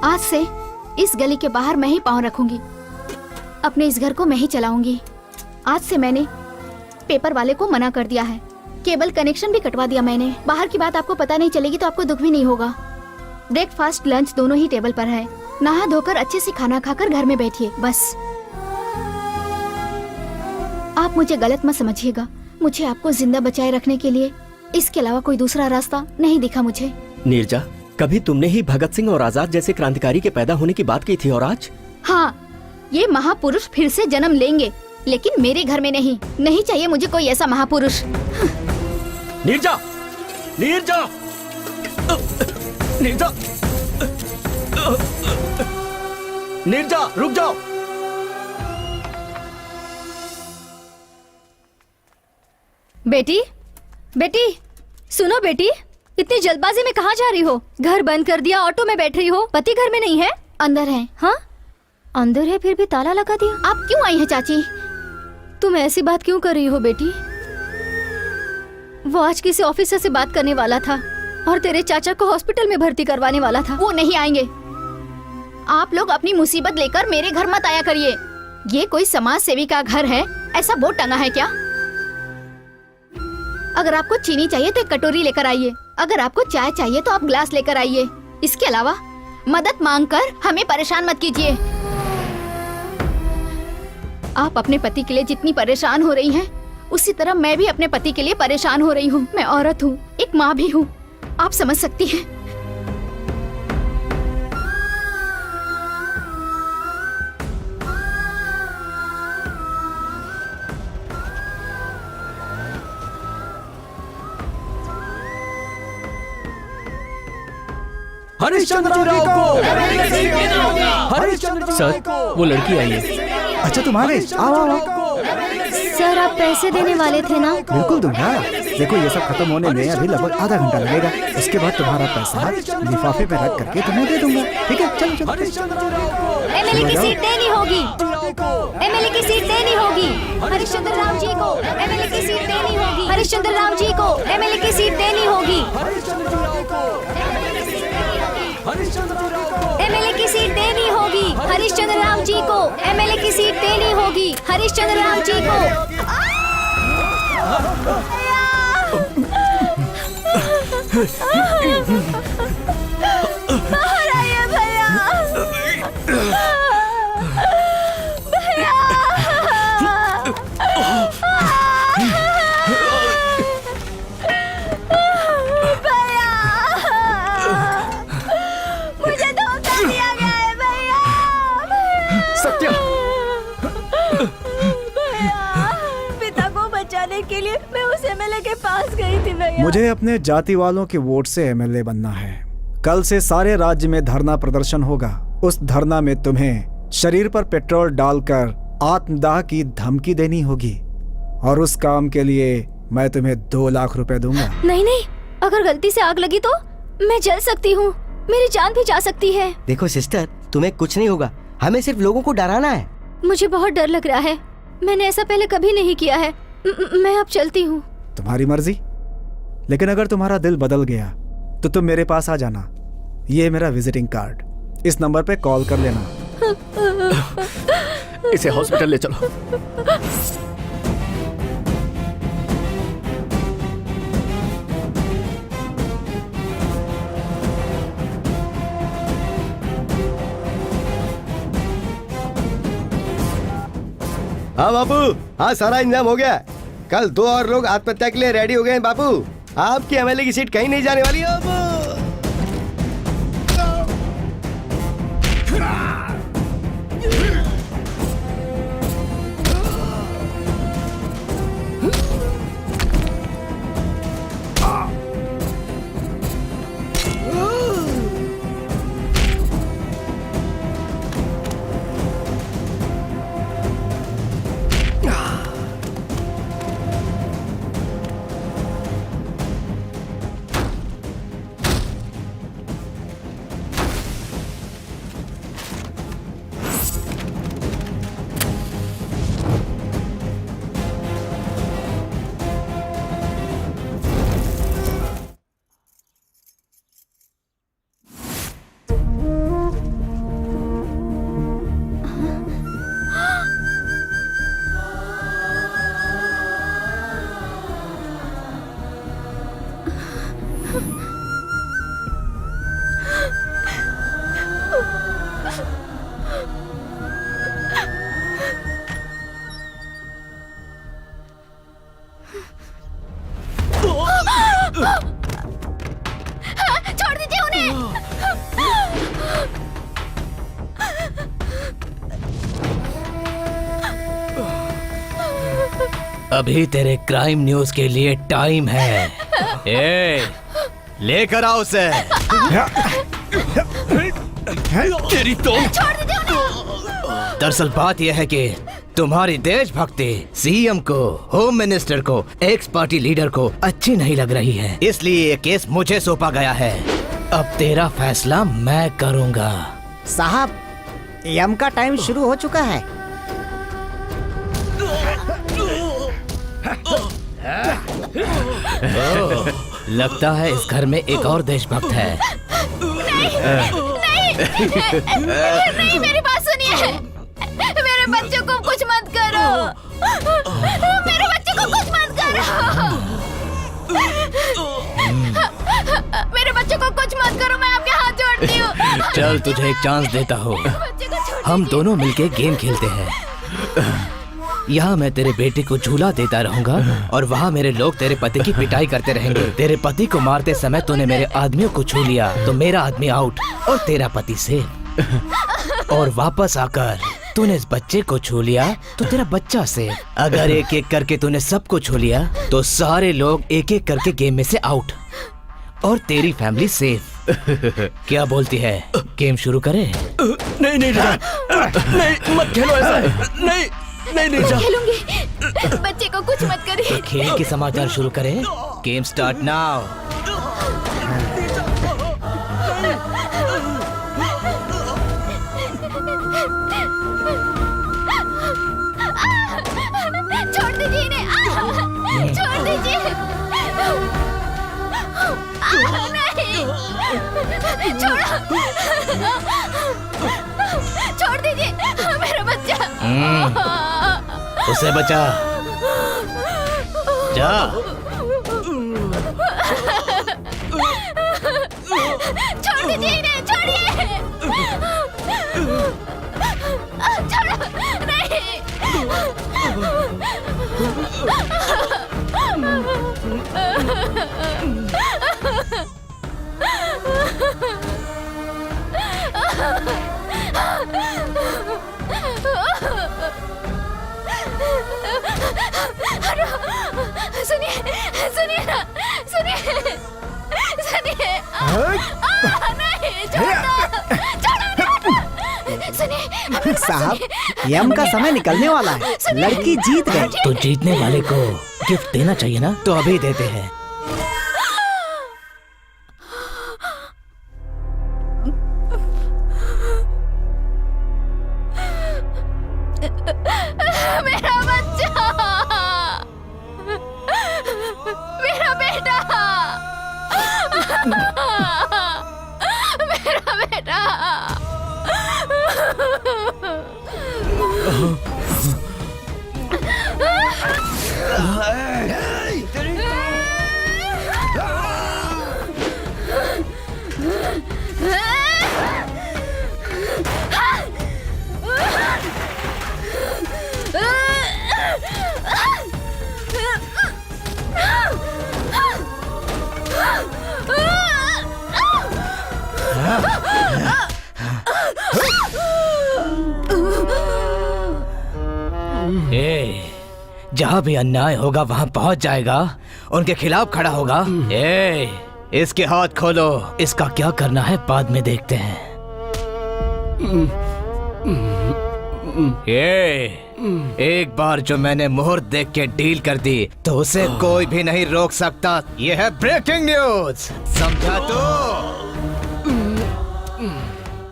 आज से इस गली के बाहर मैं ही पाँव रखूंगी, अपने इस घर को मैं ही चलाऊंगी। आज से मैंने पेपर वाले को मना कर दिया है, केबल कनेक्शन भी कटवा दिया मैंने। बाहर की बात आपको पता नहीं चलेगी तो आपको दुख भी नहीं होगा। ब्रेकफास्ट, लंच दोनों ही टेबल पर है। नहा धोकर अच्छे से खाना खाकर घर में बैठिए बस। आप मुझे गलत मत समझिएगा, मुझे आपको जिंदा बचाए रखने के लिए इसके अलावा कोई दूसरा रास्ता नहीं दिखा मुझे। नीरजा, कभी तुमने ही भगत सिंह और आजाद जैसे क्रांतिकारी के पैदा होने की बात की थी, और आज? हाँ, ये महापुरुष फिर से जन्म लेंगे, लेकिन मेरे घर में नहीं। नहीं चाहिए मुझे कोई ऐसा महापुरुष। नीरजा, नीरजा, नीरजा, नीरजा, रुक जाओ। बेटी, बेटी, सुनो बेटी, इतनी जल्दबाजी में कहाँ जा रही हो? घर बंद कर दिया, ऑटो में बैठ रही हो, पति घर में नहीं है? अंदर है। हाँ, अंदर है, फिर भी ताला लगा दिया। आप क्यों आई हैं चाची? तुम ऐसी बात क्यों कर रही हो बेटी? वो आज किसी ऑफिसर से बात करने वाला था और तेरे चाचा को हॉस्पिटल में भर्ती करवाने वाला था। वो नहीं आएंगे। आप लोग अपनी मुसीबत लेकर मेरे घर मत आया करिए। ये कोई समाज सेवी का घर है, ऐसा बोर्ड टंगा है क्या? अगर आपको चीनी चाहिए तो एक कटोरी लेकर आइए, अगर आपको चाय चाहिए तो आप ग्लास लेकर आइए। इसके अलावा मदद मांगकर हमें परेशान मत कीजिए। आप अपने पति के लिए जितनी परेशान हो रही हैं, उसी तरह मैं भी अपने पति के लिए परेशान हो रही हूँ। मैं औरत हूँ, एक माँ भी हूँ, आप समझ सकती हैं। हरिश्चंद्र राव को, हरिश्चंद्र सर, वो लड़की आई है। अच्छा तुम आ गए, आओ आओ आओ। सर, आप पैसे देने वाले थे ना? बिल्कुल दूंगा। देखो ये सब खत्म होने में अभी लगभग आधा घंटा लगेगा। उसके बाद तुम्हारा पैसा लिफाफे में रख करके तुम्हें दे दूंगा। ठीक है, चलो चलो। एमएलए की सीट देनी होगी, एमएलए की सीट देनी होगी। हरिश्चंद्र राव जी को एमएलए की सीट देनी होगी। हरिश्चंद्र राव जी को एमएलए की सीट देनी होगी। एमएलए की सीट देनी होगी। हरिश्चंद्र राव जी को एमएलए की सीट देनी होगी। हरिश्चंद्र राव जी को। बाहर आइए भैया, भैया। मुझे धोखा दिया गया है भैया। सत्या, पिता को बचाने के लिए मैं उस एमएलए के पास गई थी भैया। मुझे अपने जाति वालों के वोट से एमएलए बनना है। कल से सारे राज्य में धरना प्रदर्शन होगा। उस धरना में तुम्हें शरीर पर पेट्रोल डालकर आत्मदाह की धमकी देनी होगी, और उस काम के लिए मैं तुम्हें 2 लाख रुपए दूंगा। नहीं नहीं, अगर गलती से आग लगी तो मैं जल सकती हूँ, मेरी जान भी जा सकती है। देखो सिस्टर, तुम्हें कुछ नहीं होगा, हमें सिर्फ लोगों को डराना है। मुझे बहुत डर लग रहा है, मैंने ऐसा पहले कभी नहीं किया है। मैं अब चलती हूँ। तुम्हारी मर्जी, लेकिन अगर तुम्हारा दिल बदल गया तो तुम मेरे पास आ जाना। ये है मेरा विजिटिंग कार्ड, इस नंबर पे कॉल कर लेना। इसे हॉस्पिटल ले चलो। हाँ बापू, हाँ सारा इंतजाम हो गया। कल 2 और लोग आत्महत्या के लिए रेडी हो गए हैं बापू। आपकी एमएलए की सीट कहीं नहीं जाने वाली है बापू। अभी तेरे क्राइम न्यूज के लिए टाइम है। ए, लेकर आओ उसे। तेरी तो दरअसल बात यह है कि तुम्हारी देशभक्ति सीएम को, होम मिनिस्टर को, एक्स पार्टी लीडर को अच्छी नहीं लग रही है, इसलिए ये केस मुझे सौंपा गया है। अब तेरा फैसला मैं करूंगा। साहब, यम का टाइम शुरू हो चुका है। लगता है इस घर में एक और देशभक्त है। नहीं, मेरी बात सुनिए। मेरे बच्चों को कुछ मत करो। मेरे बच्चों को कुछ मत करो। मेरे बच्चों को कुछ मत करो, मैं आपके हाथ जोड़ती हूँ। चल तुझे एक चांस देता हूँ। हम दोनों मिलके गेम खेलते हैं। यहाँ मैं तेरे बेटे को झूला देता रहूंगा और वहाँ मेरे लोग तेरे पति की पिटाई करते रहेंगे। तेरे पति को मारते समय तूने मेरे आदमियों को छू लिया तो मेरा आदमी आउट और तेरा पति सेफ। और वापस आकर तूने इस बच्चे को छू लिया तो तेरा बच्चा सेफ। अगर एक एक करके तूने सबको छू लिया तो सारे लोग एक एक करके गेम में से आउट और तेरी फैमिली सेफ। क्या बोलती है, गेम शुरू करें? नहीं नहीं नहीं, मत खेलो ऐसा। नहीं नहीं नहीं जा। खेलूंगी। बच्चे को कुछ मत करिए। तो खेल के समाचार शुरू करें। Game start now. छोड़ दीजिए इन्हें। छोड़ दीजिए। नहीं, छोड़ो। छोड़ दीजिए मेरा बच्चा। उसे बचा। जा। छोड़ दीजिए इन्हें, छोड़िए। छोड़ो। नहीं। सुनिए, सुनिए ना, सुनिए, सुनिए। नहीं, छोड़ो, छोड़ो। सुनिए साहब, यम का समय निकलने वाला है। लड़की जीत गई। तो जीतने वाले को गिफ्ट देना चाहिए ना, तो अभी देते हैं। मेरा बच्चा, मेरा बेटा, मेरा बेटा। जहाँ भी अन्याय होगा वहाँ पहुँच जाएगा, उनके खिलाफ खड़ा होगा। इसके हाथ खोलो। इसका क्या करना है बाद में देखते हैं। एक बार जो मैंने मुहूर्त देख के डील कर दी तो उसे कोई भी नहीं रोक सकता। ये है ब्रेकिंग न्यूज, समझा तो?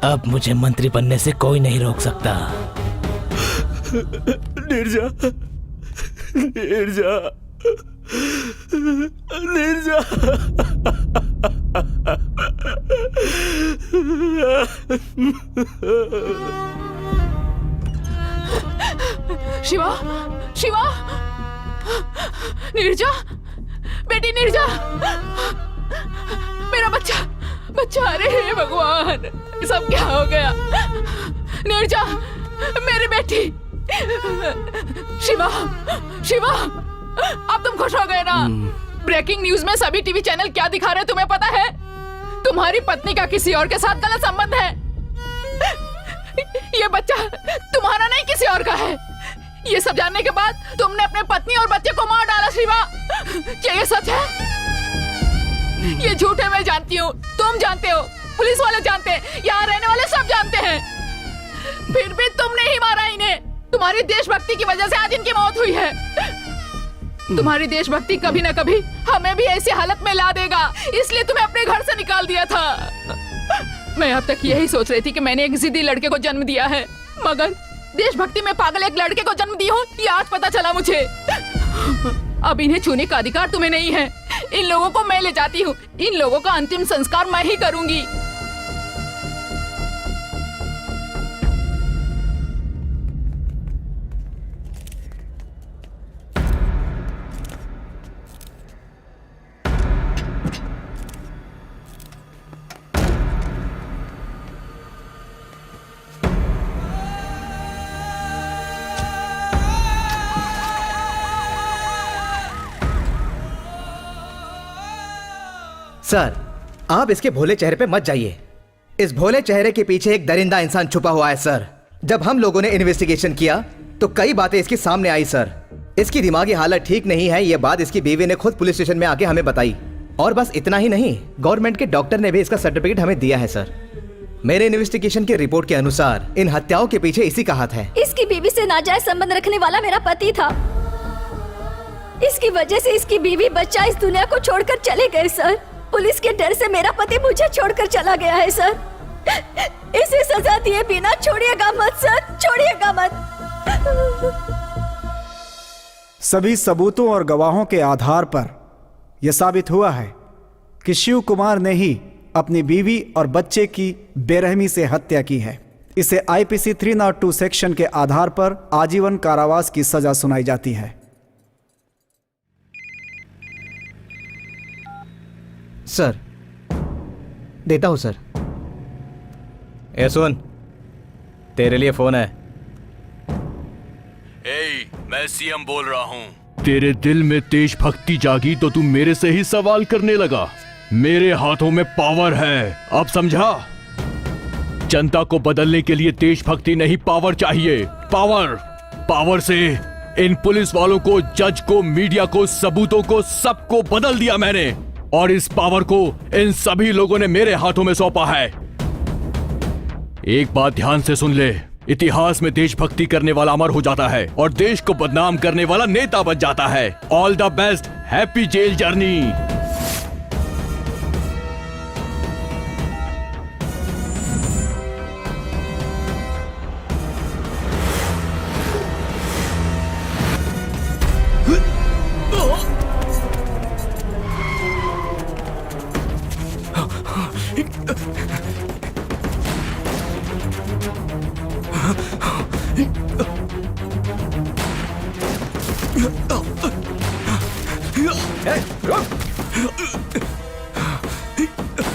अब मुझे मंत्री बनने से कोई नहीं रोक सकता। निर्जा, निर्जा, निर्जा। शिवा, शिवा, निर्जा, बेटी निर्जा, मेरा बच्चा, बच्चा। अरे हे भगवान, सब क्या हो गया? निर्जा, मेरी बेटी। शिवा, शिवा, अब तुम खुश हो गए ना? ब्रेकिंग न्यूज में सभी टीवी चैनल क्या दिखा रहे तुम्हें पता है? तुम्हारी पत्नी का किसी और के साथ गलत संबंध है। ये बच्चा तुम्हारा नहीं किसी और का है। ये सब जानने के बाद तुमने अपने पत्नी और बच्चे को मार डाला शिवा। क्या ये सच है? ये झूठ है, मैं जानती हूँ, तुम जानते हो, पुलिस वाले जानते हैं, यहाँ रहने वाले सब जानते हैं। फिर भी तुमने ही मारा इन्हें। तुम्हारी देशभक्ति की वजह से आज इनकी मौत हुई है। तुम्हारी देशभक्ति कभी न कभी हमें भी ऐसी हालत में ला देगा, इसलिए तुम्हें अपने घर से निकाल दिया था। मैं अब तक यही सोच रही थी कि मैंने एक जिद्दी लड़के को जन्म दिया है, मगर देशभक्ति में पागल एक लड़के को जन्म दी हूँ, ये आज पता चला मुझे। अब इन्हें छूने का अधिकार तुम्हें नहीं है। इन लोगों को मैं ले जाती हूँ, इन लोगों का अंतिम संस्कार मैं ही करूंगी। सर, आप इसके भोले चेहरे पे मत जाइए। इस भोले चेहरे के पीछे एक दरिंदा इंसान छुपा हुआ है सर। जब हम लोगों ने इन्वेस्टिगेशन किया तो कई बातें इसके सामने आई सर। इसकी दिमागी हालत ठीक नहीं है, ये बात इसकी बीवी ने खुद पुलिस स्टेशन में आके हमें बताई। और बस इतना ही नहीं, गवर्नमेंट के डॉक्टर ने भी इसका सर्टिफिकेट हमें दिया है सर। मेरे इन्वेस्टिगेशन की रिपोर्ट के अनुसार इन हत्याओं के पीछे इसी का हाथ है। इसकी बीवी से नाजायज संबंध रखने वाला मेरा पति था। इसकी वजह से इसकी बीवी बच्चा इस दुनिया को छोड़कर चले गए सर। पुलिस के डर से मेरा पति मुझे छोड़कर चला गया है सर। इसे सजा दिए बिना छोड़िएगा मत सर, छोड़िएगा मत। सभी सबूतों और गवाहों के आधार पर यह साबित हुआ है कि शिव कुमार ने ही अपनी बीवी और बच्चे की बेरहमी से हत्या की है। इसे आईपीसी 302 सेक्शन के आधार पर आजीवन कारावास की सजा सुनाई जाती है। सर, देता हूं सर। ए सुन, तेरे लिए फोन है। मैं सीएम बोल रहा हूं। तेरे दिल में देशभक्ति जागी तो तू मेरे से ही सवाल करने लगा। मेरे हाथों में पावर है, अब समझा? जनता को बदलने के लिए देशभक्ति नहीं, पावर चाहिए। पावर से इन पुलिस वालों को, जज को, मीडिया को, सबूतों को, सबको बदल दिया मैंने। और इस पावर को इन सभी लोगों ने मेरे हाथों में सौंपा है। एक बात ध्यान से सुन ले, इतिहास में देशभक्ति करने वाला अमर हो जाता है और देश को बदनाम करने वाला नेता बन जाता है। All the best, happy jail journey.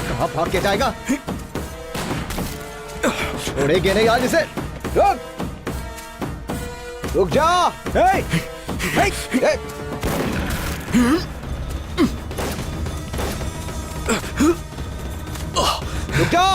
कहाँ भाग के जाएगा? छोड़ेगे नहीं आज इसे। रुक जा। रुक जा।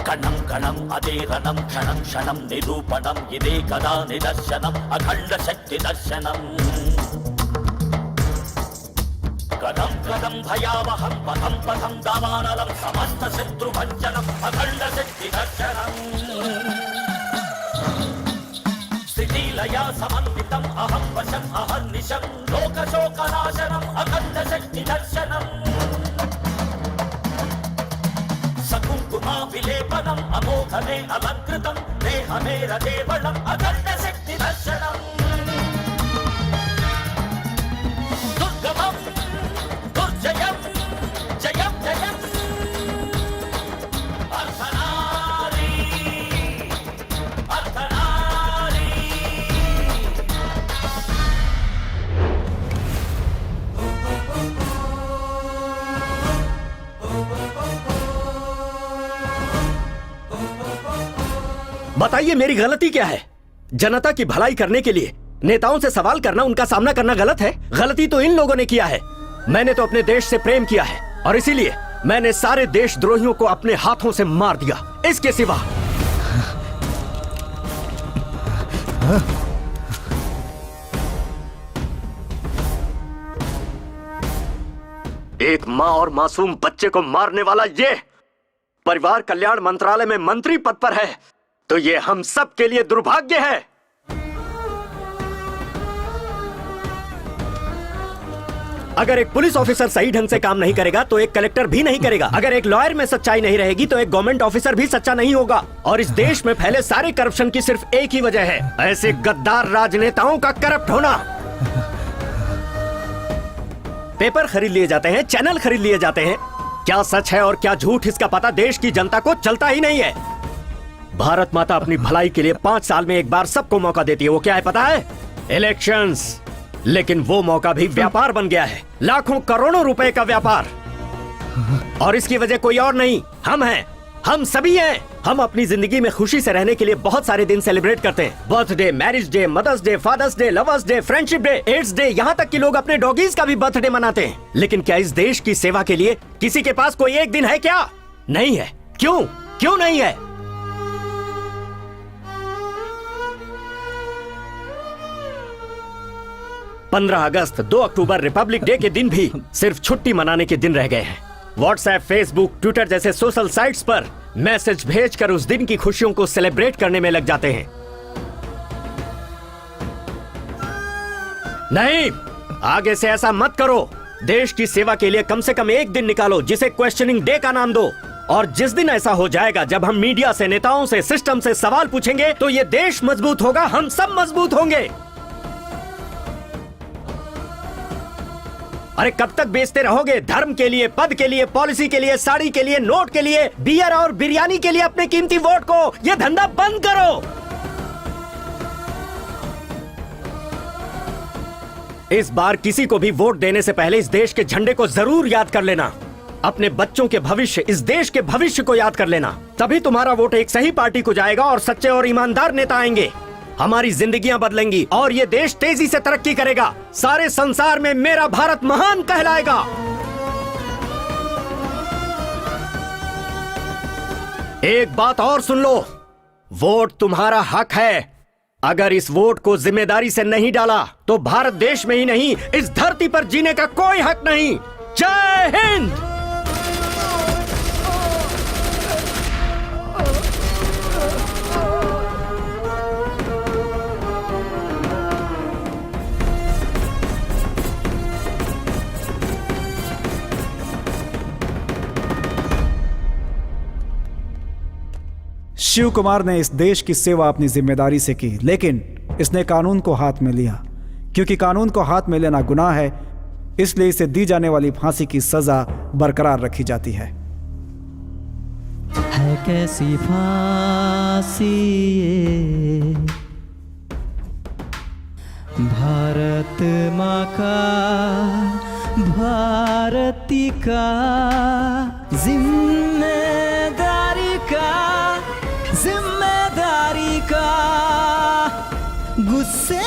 కణం కణం అదే రణం క్షణం క్షణం నిరూపణం ఇదే కదా నిదర్శనం అఖండ శక్తి దర్శనం కదం కదం భయావహం పథం పథం దావానలం సమస్త శత్రు భంజనం అఖండ శక్తి దర్శనం స్థితిలయా సమన్వితం అహం వశం అహర్నిశం లోక శోకనాశనం అఖండ శక్తి దర్శనం సకుంకుమా విలేపనం అమోఘమే అలంకృతం దేహమే రదేవళం అఖండ శక్తి దర్శనం बताइए मेरी गलती क्या है? जनता की भलाई करने के लिए नेताओं से सवाल करना, उनका सामना करना गलत है? गलती तो इन लोगों ने किया है। मैंने तो अपने देश से प्रेम किया है और इसीलिए मैंने सारे देशद्रोहियों को अपने हाथों से मार दिया। इसके सिवा एक माँ और मासूम बच्चे को मारने वाला ये परिवार कल्याण मंत्रालय में मंत्री पद पर है, तो ये हम सब के लिए दुर्भाग्य है। अगर एक पुलिस ऑफिसर सही ढंग से काम नहीं करेगा तो एक कलेक्टर भी नहीं करेगा। अगर एक लॉयर में सच्चाई नहीं रहेगी तो एक गवर्नमेंट ऑफिसर भी सच्चा नहीं होगा। और इस देश में फैले सारे करप्शन की सिर्फ एक ही वजह है, ऐसे गद्दार राजनेताओं का करप्ट होना। पेपर खरीद लिए जाते हैं, चैनल खरीद लिए जाते हैं, क्या सच है और क्या झूठ इसका पता देश की जनता को चलता ही नहीं है। भारत माता अपनी भलाई के लिए 5 साल में एक बार सबको मौका देती है। वो क्या है पता है? इलेक्शंस। लेकिन वो मौका भी व्यापार बन गया है, लाखों करोड़ों रुपए का व्यापार। और इसकी वजह कोई और नहीं, हम हैं, हम सभी हैं। हम अपनी जिंदगी में खुशी से रहने के लिए बहुत सारे दिन सेलिब्रेट करते हैं। Birthday, marriage day, mother's day, father's day, lovers day, friendship day, AIDS day, यहाँ तक कि लोग अपने डॉगीज का भी बर्थडे मनाते हैं। लेकिन क्या इस देश की सेवा के लिए किसी के पास कोई एक दिन है क्या? नहीं है। क्यों? क्यों नहीं है? अगस्त 2 अक्टूबर रिपब्लिक डे के दिन भी सिर्फ छुट्टी मनाने के दिन रह गए हैं। व्हाट्सएप, फेसबुक, ट्विटर जैसे सोशल साइट्स पर मैसेज भेजकर उस दिन की खुशियों को सेलिब्रेट करने में लग जाते हैं। नहीं, आगे से ऐसा मत करो। देश की सेवा के लिए कम से कम एक दिन निकालो जिसे क्वेश्चनिंग डे का नाम दो। और जिस दिन ऐसा हो जाएगा जब हम मीडिया से, नेताओं से, सिस्टम से सवाल पूछेंगे तो ये देश मजबूत होगा, हम सब मजबूत होंगे। अरे कब तक बेचते रहोगे धर्म के लिए, पद के लिए, पॉलिसी के लिए, साड़ी के लिए, नोट के लिए, बियर और बिरयानी के लिए अपने कीमती वोट को? ये धंधा बंद करो। इस बार किसी को भी वोट देने से पहले इस देश के झंडे को जरूर याद कर लेना। अपने बच्चों के भविष्य, इस देश के भविष्य को याद कर लेना। तभी तुम्हारा वोट एक सही पार्टी को जाएगा और सच्चे और ईमानदार नेता आएंगे। हमारी जिंदगियां बदलेंगी और ये देश तेजी से तरक्की करेगा। सारे संसार में मेरा भारत महान कहलाएगा। एक बात और सुन लो, वोट तुम्हारा हक है। अगर इस वोट को जिम्मेदारी से नहीं डाला तो भारत देश में ही नहीं, इस धरती पर जीने का कोई हक नहीं। जय हिंद। शिव कुमार ने इस देश की सेवा अपनी जिम्मेदारी से की, लेकिन इसने कानून को हाथ में लिया। क्योंकि कानून को हाथ में लेना गुनाह है, इसलिए इसे दी जाने वाली फांसी की सजा बरकरार रखी जाती है। कैसी फांसी ये भारत माँ का, भारती का जिम्मेदारी का, जिम्मेदारी का, गुस्से